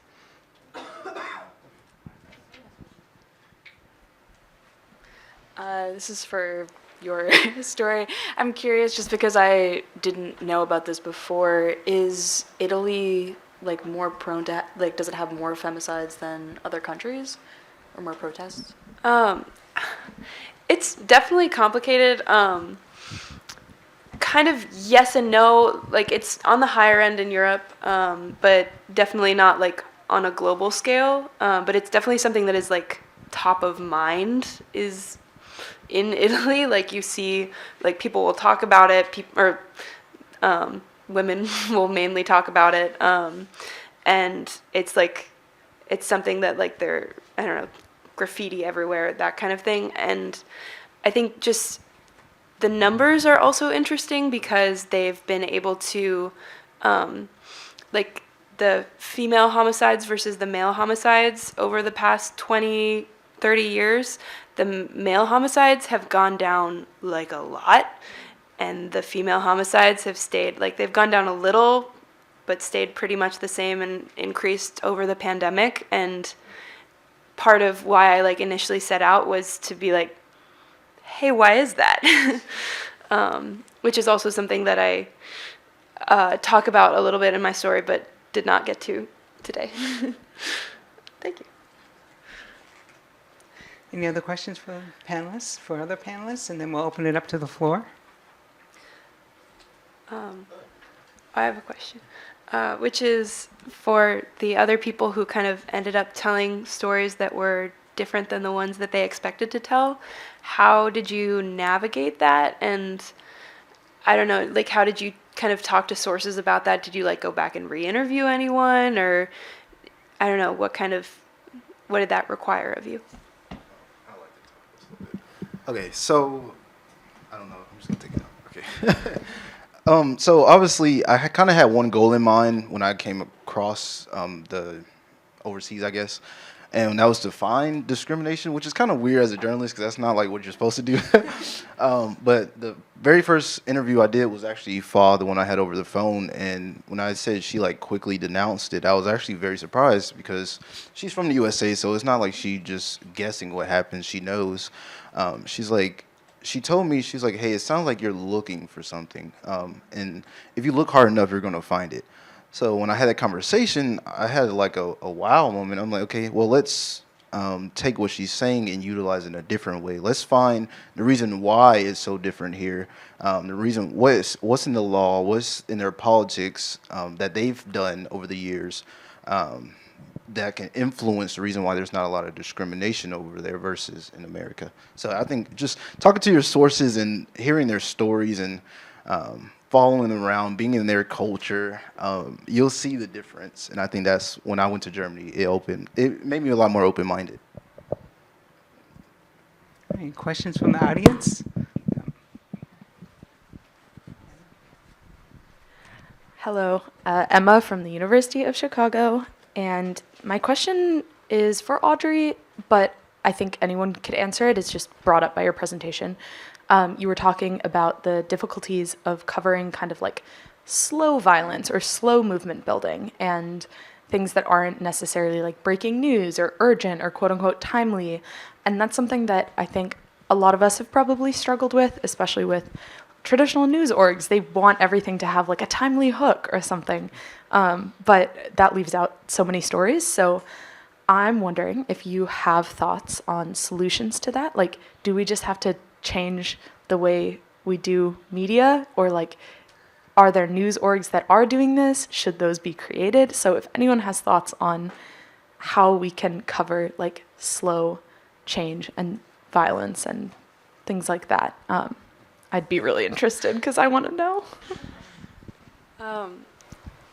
This is for your story. I'm curious, just because I didn't know about this before, is Italy more prone to, does it have more femicides than other countries? Or more protests? It's definitely complicated. Kind of yes and no. It's on the higher end in Europe, but definitely not on a global scale. But it's definitely something that is top of mind is in Italy. You see, people will talk about it. Women will mainly talk about it, and it's it's something that they're, I don't know, graffiti everywhere, that kind of thing. And I think just the numbers are also interesting because they've been able to, like the female homicides versus the male homicides over the past 20, 30 years, the male homicides have gone down like a lot, and the female homicides have stayed, like they've gone down a little, but stayed pretty much the same and increased over the pandemic. And part of why I like initially set out was to be like, hey, why is that? Which is also something that I talk about a little bit in my story, but did not get to today. Thank you. Any other questions for panelists, for other panelists? And then we'll open it up to the floor. I have a question, which is for the other people who kind of ended up telling stories that were different than the ones that they expected to tell. How did you navigate that? And I don't know, like, how did you kind of talk to sources about that? Did you like go back and re-interview anyone, or I don't know, what did that require of you? Okay, so I don't know. I'm just gonna take it out. Okay. So obviously, I kind of had one goal in mind when I came across the overseas, I guess, and that was to find discrimination, which is kind of weird as a journalist because that's not like what you're supposed to do. But the very first interview I did was actually Fa, the one I had over the phone, and when I said she like quickly denounced it, I was actually very surprised because she's from the USA, so it's not like she just guessing what happened. She knows. She told me, she's like, hey, it sounds like you're looking for something, and if you look hard enough, you're gonna find it. So when I had that conversation, I had like a wow moment. I'm like, okay, well, let's take what she's saying and utilize it in a different way. Let's find the reason why it's so different here. The reason what's in the law, what's in their politics that they've done over the years that can influence the reason why there's not a lot of discrimination over there versus in America. So I think just talking to your sources and hearing their stories and following them around, being in their culture, you'll see the difference. And I think that's when I went to Germany, it made me a lot more open-minded. Any questions from the audience? Hello, Emma from the University of Chicago, and my question is for Audrey, but I think anyone could answer it. It's just brought up by your presentation. You were talking about the difficulties of covering kind of like slow violence or slow movement building and things that aren't necessarily like breaking news or urgent or quote unquote timely. And that's something that I think a lot of us have probably struggled with, especially with traditional news orgs. They want everything to have like a timely hook or something. But that leaves out so many stories. So I'm wondering if you have thoughts on solutions to that. Like, do we just have to change the way we do media, or like, are there news orgs that are doing this? Should those be created? So if anyone has thoughts on how we can cover like slow change and violence and things like that, I'd be really interested because I want to know.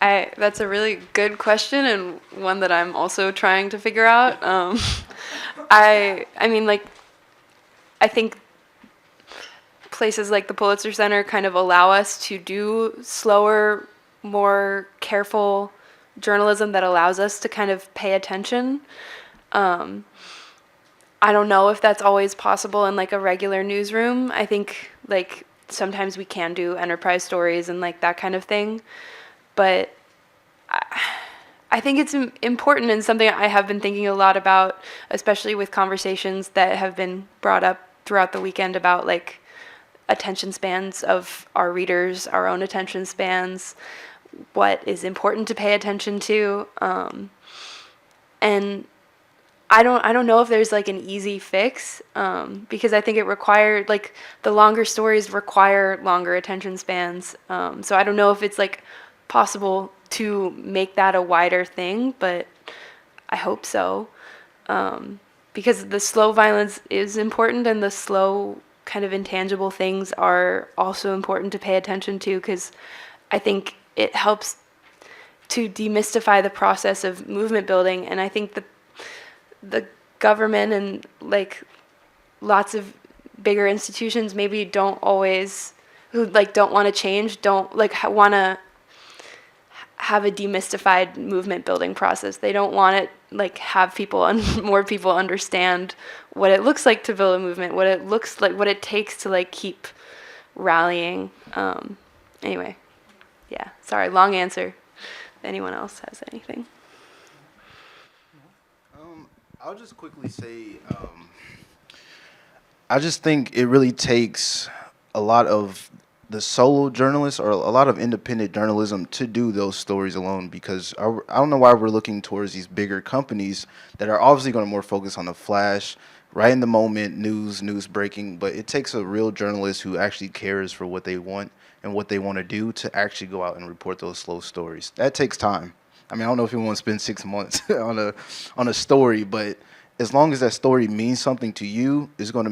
That's a really good question and one that I'm also trying to figure out. I mean, like, I think places like the Pulitzer Center kind of allow us to do slower, more careful journalism that allows us to kind of pay attention. I don't know if that's always possible in like a regular newsroom. I think like sometimes we can do enterprise stories and like that kind of thing. But I think it's important and something I have been thinking a lot about, especially with conversations that have been brought up throughout the weekend about like attention spans of our readers, our own attention spans, what is important to pay attention to. And I don't know if there's like an easy fix, because I think it required, like, the longer stories require longer attention spans. So I don't know if it's like possible to make that a wider thing, but I hope so. Because the slow violence is important, and the slow kind of intangible things are also important to pay attention to, because I think it helps to demystify the process of movement building. And I think the government and like lots of bigger institutions maybe don't always, who like don't want to change, don't like want to have a demystified movement building process. They don't want it like have people more people understand what it looks like to build a movement, what it looks like, what it takes to like keep rallying. Anyway, yeah, sorry, long answer. If anyone else has anything? I'll just quickly say, I just think it really takes a lot of the solo journalists or a lot of independent journalism to do those stories alone, because I don't know why we're looking towards these bigger companies that are obviously going to more focus on the flash, right in the moment, news breaking, but it takes a real journalist who actually cares for what they want and what they want to do to actually go out and report those slow stories. That takes time. I mean, I don't know if you want to spend 6 months on a story, but as long as that story means something to you, it's going to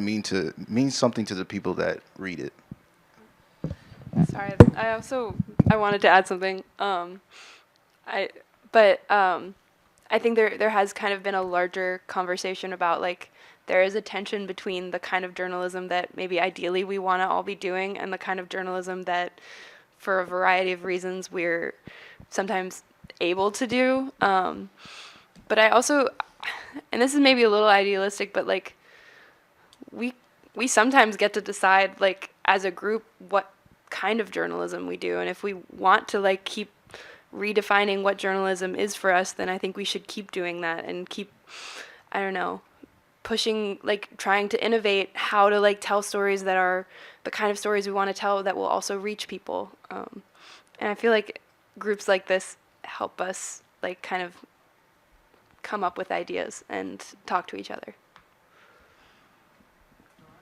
mean something to the people that read it. Sorry, I wanted to add something. I think there has kind of been a larger conversation about like there is a tension between the kind of journalism that maybe ideally we want to all be doing and the kind of journalism that, for a variety of reasons, we're sometimes able to do. But I also, and this is maybe a little idealistic, but like we sometimes get to decide like as a group what kind of journalism we do, and if we want to like keep redefining what journalism is for us, then I think we should keep doing that and keep, I don't know, pushing, like trying to innovate how to like tell stories that are the kind of stories we want to tell that will also reach people. And I feel like groups like this help us like kind of come up with ideas and talk to each other.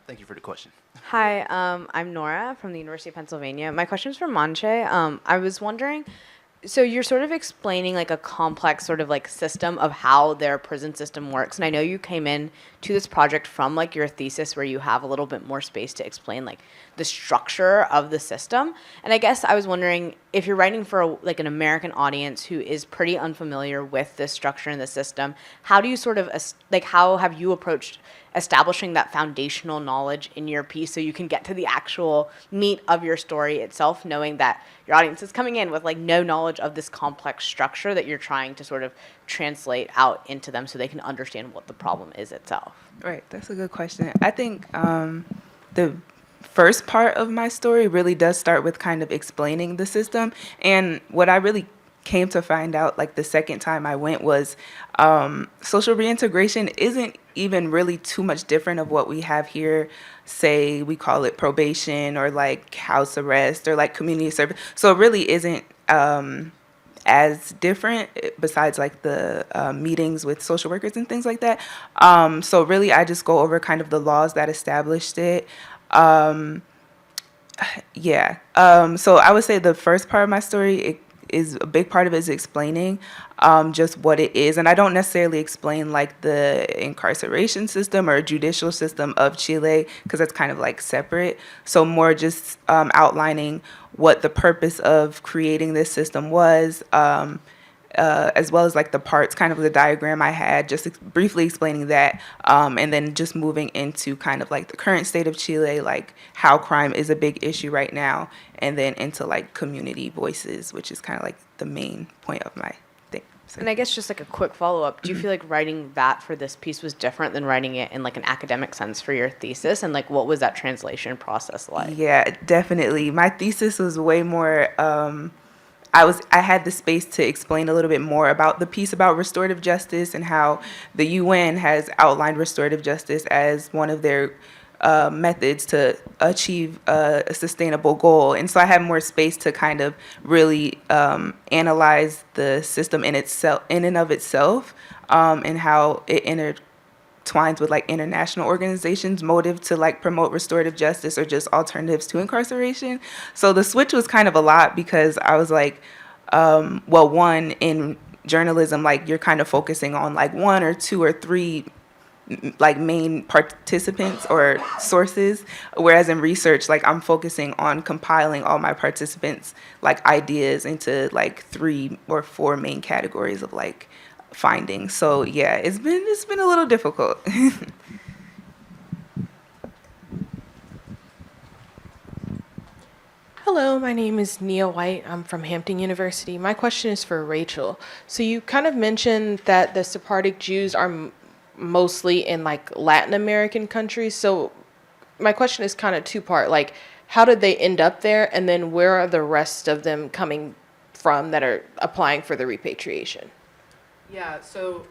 Thank you for the question. Hi, I'm Nora from the University of Pennsylvania. My question is for Montsho. I was wondering, so you're sort of explaining like a complex sort of like system of how their prison system works. And I know you came in to this project from like your thesis where you have a little bit more space to explain like the structure of the system. And I guess I was wondering if you're writing for like an American audience who is pretty unfamiliar with this structure and the system, how do you sort of like, how have you approached establishing that foundational knowledge in your piece so you can get to the actual meat of your story itself, knowing that your audience is coming in with like no knowledge of this complex structure that you're trying to sort of translate out into them so they can understand what the problem is itself? Right, that's a good question. I think the first part of my story really does start with kind of explaining the system. And what I really came to find out like the second time I went was social reintegration isn't even really too much different of what we have here. Say we call it probation or like house arrest or like community service. So it really isn't as different besides like the meetings with social workers and things like that. So really I just go over kind of the laws that established it. So I would say the first part of my story, is a big part of it is explaining just what it is. And I don't necessarily explain like the incarceration system or judicial system of Chile, because that's kind of like separate. So more just outlining what the purpose of creating this system was, as well as like the parts, kind of the diagram I had, just briefly explaining that, and then just moving into kind of like the current state of Chile, like how crime is a big issue right now, and then into like community voices, which is kind of like the main point of my thing. So. And I guess just like a quick follow-up, do you feel like writing that for this piece was different than writing it in like an academic sense for your thesis? And like what was that translation process like? Yeah, definitely. My thesis was way more I had the space to explain a little bit more about the piece about restorative justice and how the UN has outlined restorative justice as one of their methods to achieve a sustainable goal. And so I had more space to kind of really analyze the system in and of itself, and how it intertwines with like international organizations' motive to like promote restorative justice or just alternatives to incarceration. So the switch was kind of a lot, because I was like, one, in journalism, like you're kind of focusing on like one or two or three like main participants or sources, whereas in research, like I'm focusing on compiling all my participants like ideas into like 3 or 4 main categories of like findings. So yeah, it's been a little difficult. Hello, my name is Nia White. I'm from Hampton University. My question is for Rachel. So you kind of mentioned that the Sephardic Jews are mostly in like Latin American countries. So my question is kind of two-part. Like, how did they end up there? And then where are the rest of them coming from that are applying for the repatriation? Yeah, so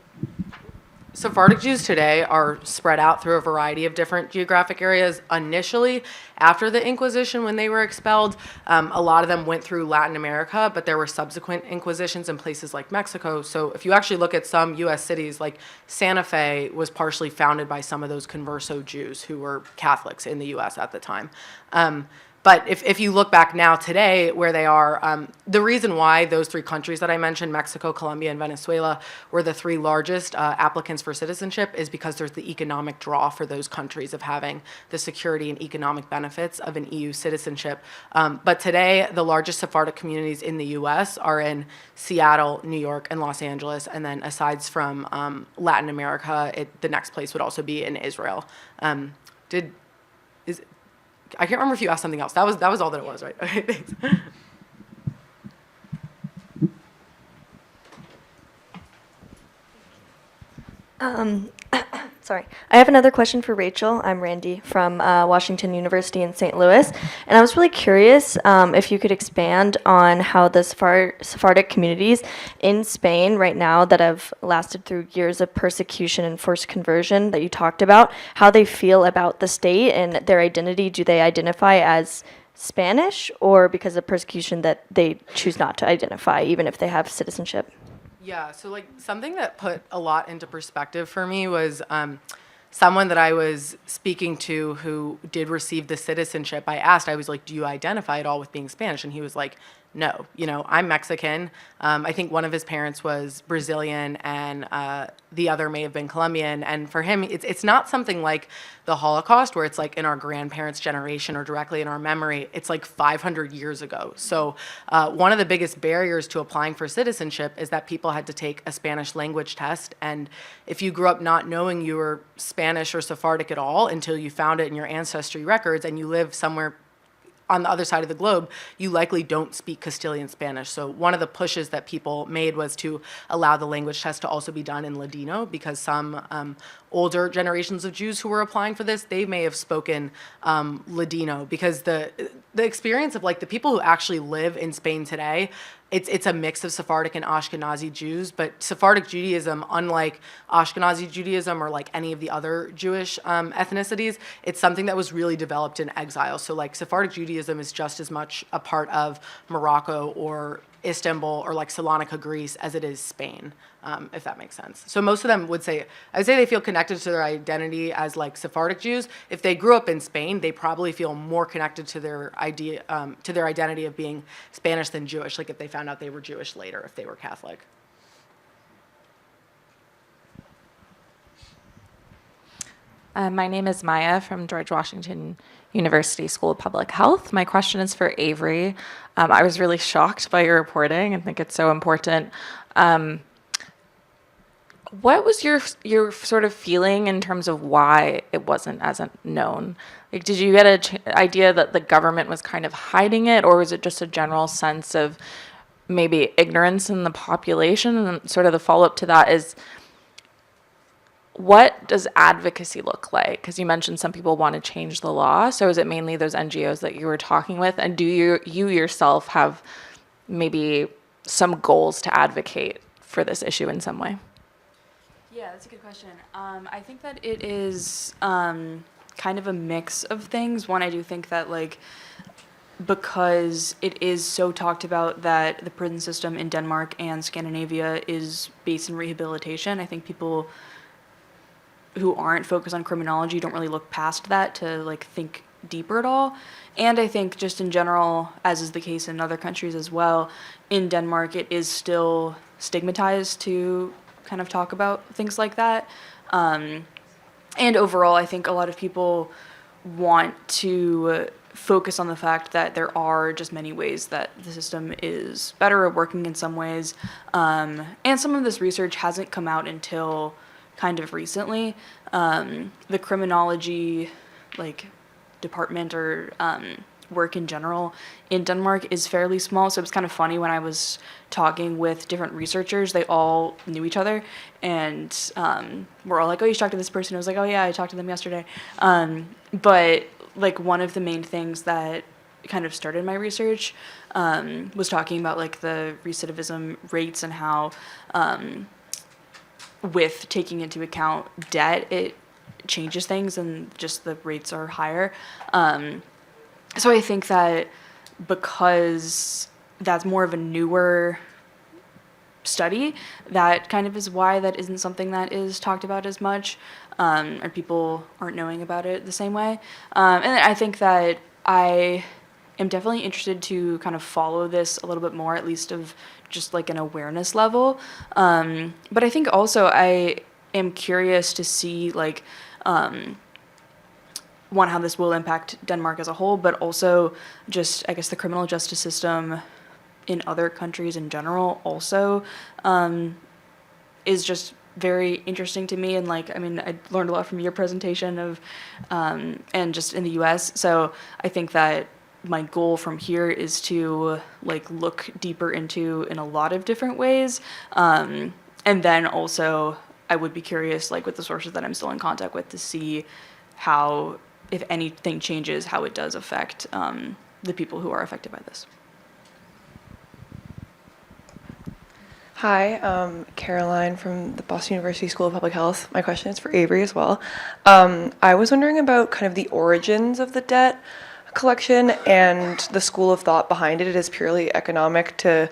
Sephardic Jews today are spread out through a variety of different geographic areas. Initially, after the Inquisition, when they were expelled, a lot of them went through Latin America, but there were subsequent Inquisitions in places like Mexico. So if you actually look at some U.S. cities, like Santa Fe was partially founded by some of those converso Jews who were Catholics in the U.S. at the time. But if you look back now today where they are, the reason why those three countries that I mentioned, Mexico, Colombia, and Venezuela, were the three largest applicants for citizenship is because there's the economic draw for those countries of having the security and economic benefits of an EU citizenship. But today, the largest Sephardic communities in the U.S. are in Seattle, New York, and Los Angeles. And then aside from Latin America, the next place would also be in Israel. I can't remember if you asked something else. That was all that it was, right? Okay, thanks. Sorry. I have another question for Rachel. I'm Randy from Washington University in St. Louis. And I was really curious if you could expand on how the Sephardic communities in Spain right now that have lasted through years of persecution and forced conversion that you talked about, how they feel about the state and their identity. Do they identify as Spanish or because of persecution that they choose not to identify, even if they have citizenship? Yeah, so like something that put a lot into perspective for me was someone that I was speaking to who did receive the citizenship. I was like, do you identify at all with being Spanish? And he was like, no, I'm Mexican. I think one of his parents was Brazilian and the other may have been Colombian. And for him, it's not something like the Holocaust where it's like in our grandparents' generation or directly in our memory. It's like 500 years ago. So one of the biggest barriers to applying for citizenship is that people had to take a Spanish language test. And if you grew up not knowing you were Spanish or Sephardic at all until you found it in your ancestry records and you live somewhere on the other side of the globe, you likely don't speak Castilian Spanish. So one of the pushes that people made was to allow the language test to also be done in Ladino, because some older generations of Jews who were applying for this, they may have spoken Ladino, because the experience of like the people who actually live in Spain today, it's a mix of Sephardic and Ashkenazi Jews, but Sephardic Judaism, unlike Ashkenazi Judaism or like any of the other Jewish ethnicities, it's something that was really developed in exile. So like Sephardic Judaism is just as much a part of Morocco or Istanbul or like Salonika, Greece, as it is Spain, if that makes sense. So most of them I would say they feel connected to their identity as like Sephardic Jews. If they grew up in Spain, they probably feel more connected to their identity of being Spanish than Jewish, like if they found out they were Jewish later, if they were Catholic. My name is Maya from George Washington University School of Public Health. My question is for Avery. I was really shocked by your reporting and think it's so important. What was your sort of feeling in terms of why it wasn't as known? Like, did you get an idea that the government was kind of hiding it, or was it just a general sense of maybe ignorance in the population? And sort of the follow-up to that is, what does advocacy look like? Because you mentioned some people want to change the law. So is it mainly those NGOs that you were talking with? And do you yourself have maybe some goals to advocate for this issue in some way? Yeah, that's a good question. I think that it is kind of a mix of things. One, I do think that like because it is so talked about that the prison system in Denmark and Scandinavia is based in rehabilitation, I think people who aren't focused on criminology don't really look past that to like think deeper at all. And I think just in general, as is the case in other countries as well, in Denmark it is still stigmatized to kind of talk about things like that. And overall, I think a lot of people want to focus on the fact that there are just many ways that the system is better at working in some ways. And some of this research hasn't come out until kind of recently. The criminology like department or work in general in Denmark is fairly small. So it's kind of funny when I was talking with different researchers, they all knew each other, and we're all like, oh, you should talk to this person. I was like, oh yeah, I talked to them yesterday. But like one of the main things that kind of started my research was talking about like the recidivism rates and how with taking into account debt, it changes things and just the rates are higher. So I think that because that's more of a newer study, that kind of is why that isn't something that is talked about as much, and people aren't knowing about it the same way. And I think that I am definitely interested to kind of follow this a little bit more, at least of just like an awareness level. But I think also I am curious to see like, one, how this will impact Denmark as a whole, but also just, I guess, the criminal justice system in other countries in general also is just very interesting to me. And like, I mean, I learned a lot from your presentation of, and just in the US. So I think that my goal from here is to like look deeper into in a lot of different ways. And then also I would be curious, like with the sources that I'm still in contact with, to see how, if anything changes, how it does affect the people who are affected by this. Hi, Caroline from the Boston University School of Public Health. My question is for Avery as well. I was wondering about kind of the origins of the debt collection and the school of thought behind it. It is purely economic to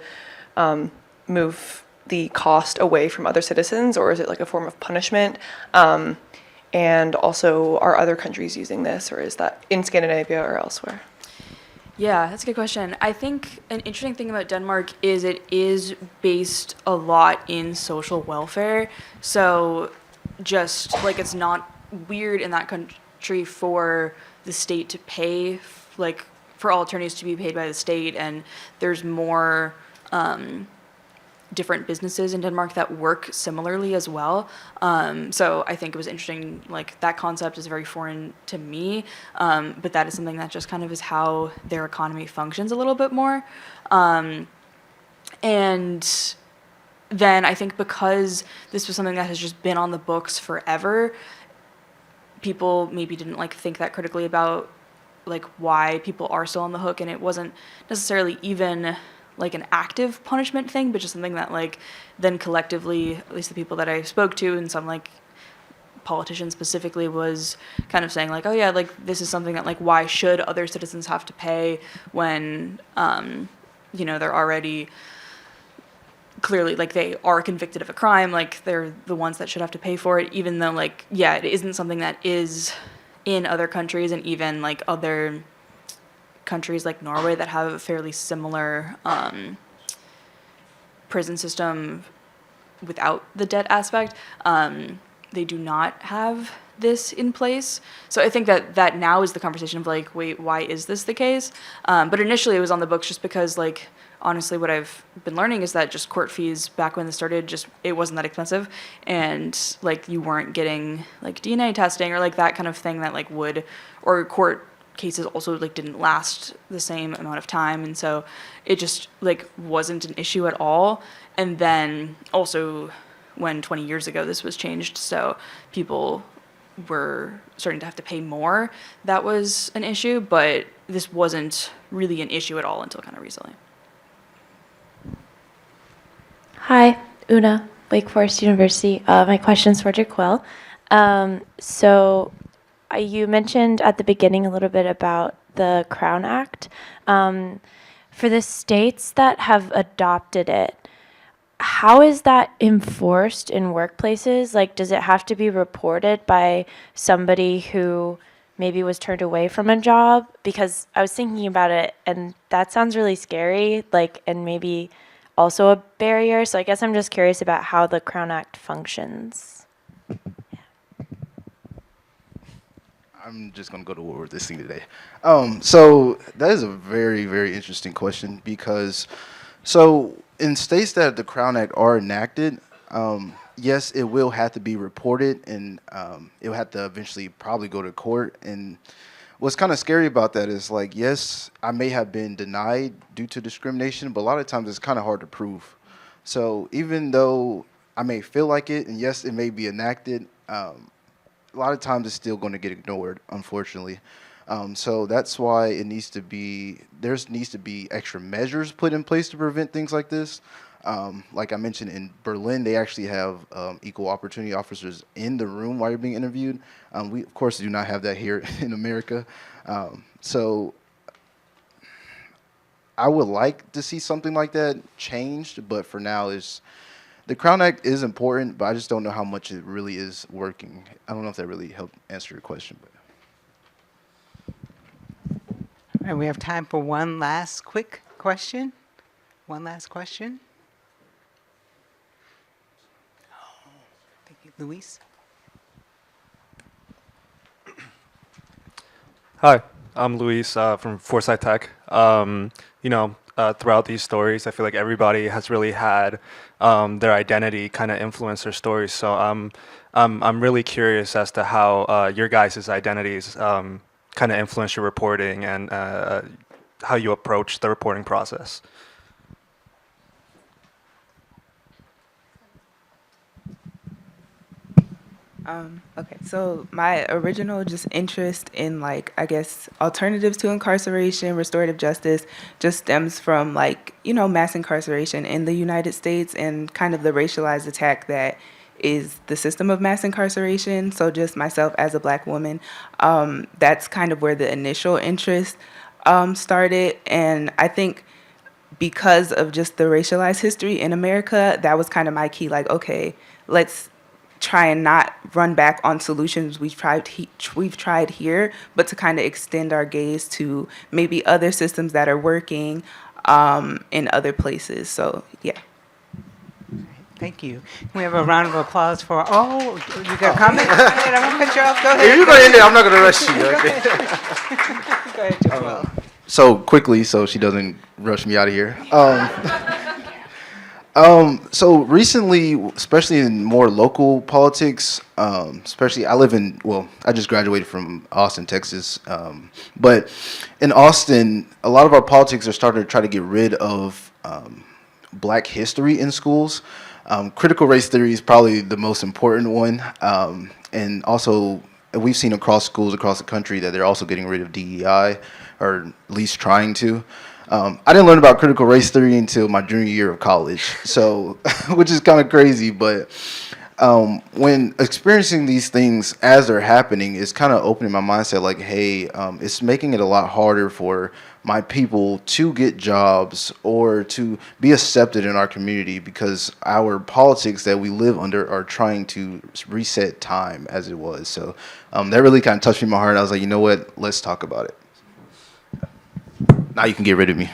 move the cost away from other citizens, or is it like a form of punishment? And also, are other countries using this, or is that in Scandinavia or elsewhere? Yeah, that's a good question. I think an interesting thing about Denmark is it is based a lot in social welfare. So just like it's not weird in that country for the state to pay, like for all attorneys to be paid by the state, and there's more different businesses in Denmark that work similarly as well. So I think it was interesting, like that concept is very foreign to me, but that is something that just kind of is how their economy functions a little bit more. And then I think because this was something that has just been on the books forever, people maybe didn't like think that critically about like why people are still on the hook, and it wasn't necessarily even like an active punishment thing, but just something that like then collectively, at least the people that I spoke to and some like politicians specifically, was kind of saying like, oh yeah, like this is something that like why should other citizens have to pay when you know, they're already clearly like they are convicted of a crime, like they're the ones that should have to pay for it, even though like, yeah, it isn't something that is in other countries, and even like other countries like Norway that have a fairly similar prison system without the debt aspect, they do not have this in place. So I think that now is the conversation of like, wait, why is this the case? But initially it was on the books just because like, honestly, what I've been learning is that just court fees back when this started, just it wasn't that expensive, and like you weren't getting like DNA testing or like that kind of thing that like would, or court cases also like didn't last the same amount of time, and so it just like wasn't an issue at all. And then also when 20 years ago this was changed, so people were starting to have to pay more, that was an issue, but this wasn't really an issue at all until kind of recently. Hi, Una, Wake Forest University. My question's for Jacquel. You mentioned at the beginning a little bit about the Crown Act. For the states that have adopted it, how is that enforced in workplaces? Like, does it have to be reported by somebody who maybe was turned away from a job? Because I was thinking about it, and that sounds really scary, like, and maybe also a barrier. So I guess I'm just curious about how the Crown Act functions. I'm just going to go to war with this thing today. So that is a very, very interesting question, because so in states that the Crown Act are enacted, yes, it will have to be reported, and it will have to eventually probably go to court. And what's kind of scary about that is like, yes, I may have been denied due to discrimination, but a lot of times it's kind of hard to prove. So even though I may feel like it, and yes, it may be enacted, a lot of times it's still going to get ignored, unfortunately. So that's why there needs to be extra measures put in place to prevent things like this. Like I mentioned, in Berlin, they actually have equal opportunity officers in the room while you're being interviewed. We, of course, do not have that here in America. So I would like to see something like that changed, but for now, the Crown Act is important, but I just don't know how much it really is working. I don't know if that really helped answer your question. But. All right, we have time for one last quick question. One last question. Thank you. Luis? Hi, I'm Luis from Foresight Tech. Throughout these stories, I feel like everybody has really had their identity kind of influence their stories. So I'm really curious as to how your guys' identities kind of influence your reporting and how you approach the reporting process. Okay, so my original just interest in alternatives to incarceration, restorative justice, just stems from mass incarceration in the United States and kind of the racialized attack that is the system of mass incarceration. So just myself as a Black woman, that's kind of where the initial interest started. And I think because of just the racialized history in America, that was kind of my key, okay, let's try and not run back on solutions we've tried here, but to kind of extend our gaze to maybe other systems that are working in other places. So, yeah. Thank you. Can we have a round of applause for, you got a comment? Go ahead, I won't cut you off. Go ahead. If you're going to end it, I'm not going to rush you. Okay? Go ahead, Jacquel. So quickly, so she doesn't rush me out of here. So recently, especially in more local politics, I just graduated from Austin, Texas. But in Austin, a lot of our politics are starting to try to get rid of Black history in schools. Critical race theory is probably the most important one. And also, we've seen across schools across the country that they're also getting rid of DEI, or at least trying to. I didn't learn about critical race theory until my junior year of college, so which is kind of crazy. But when experiencing these things as they're happening, it's kind of opening my mindset like, hey, it's making it a lot harder for my people to get jobs or to be accepted in our community because our politics that we live under are trying to reset time as it was. So that really kind of touched me in my heart. I was like, you know what, let's talk about it. Now you can get rid of me.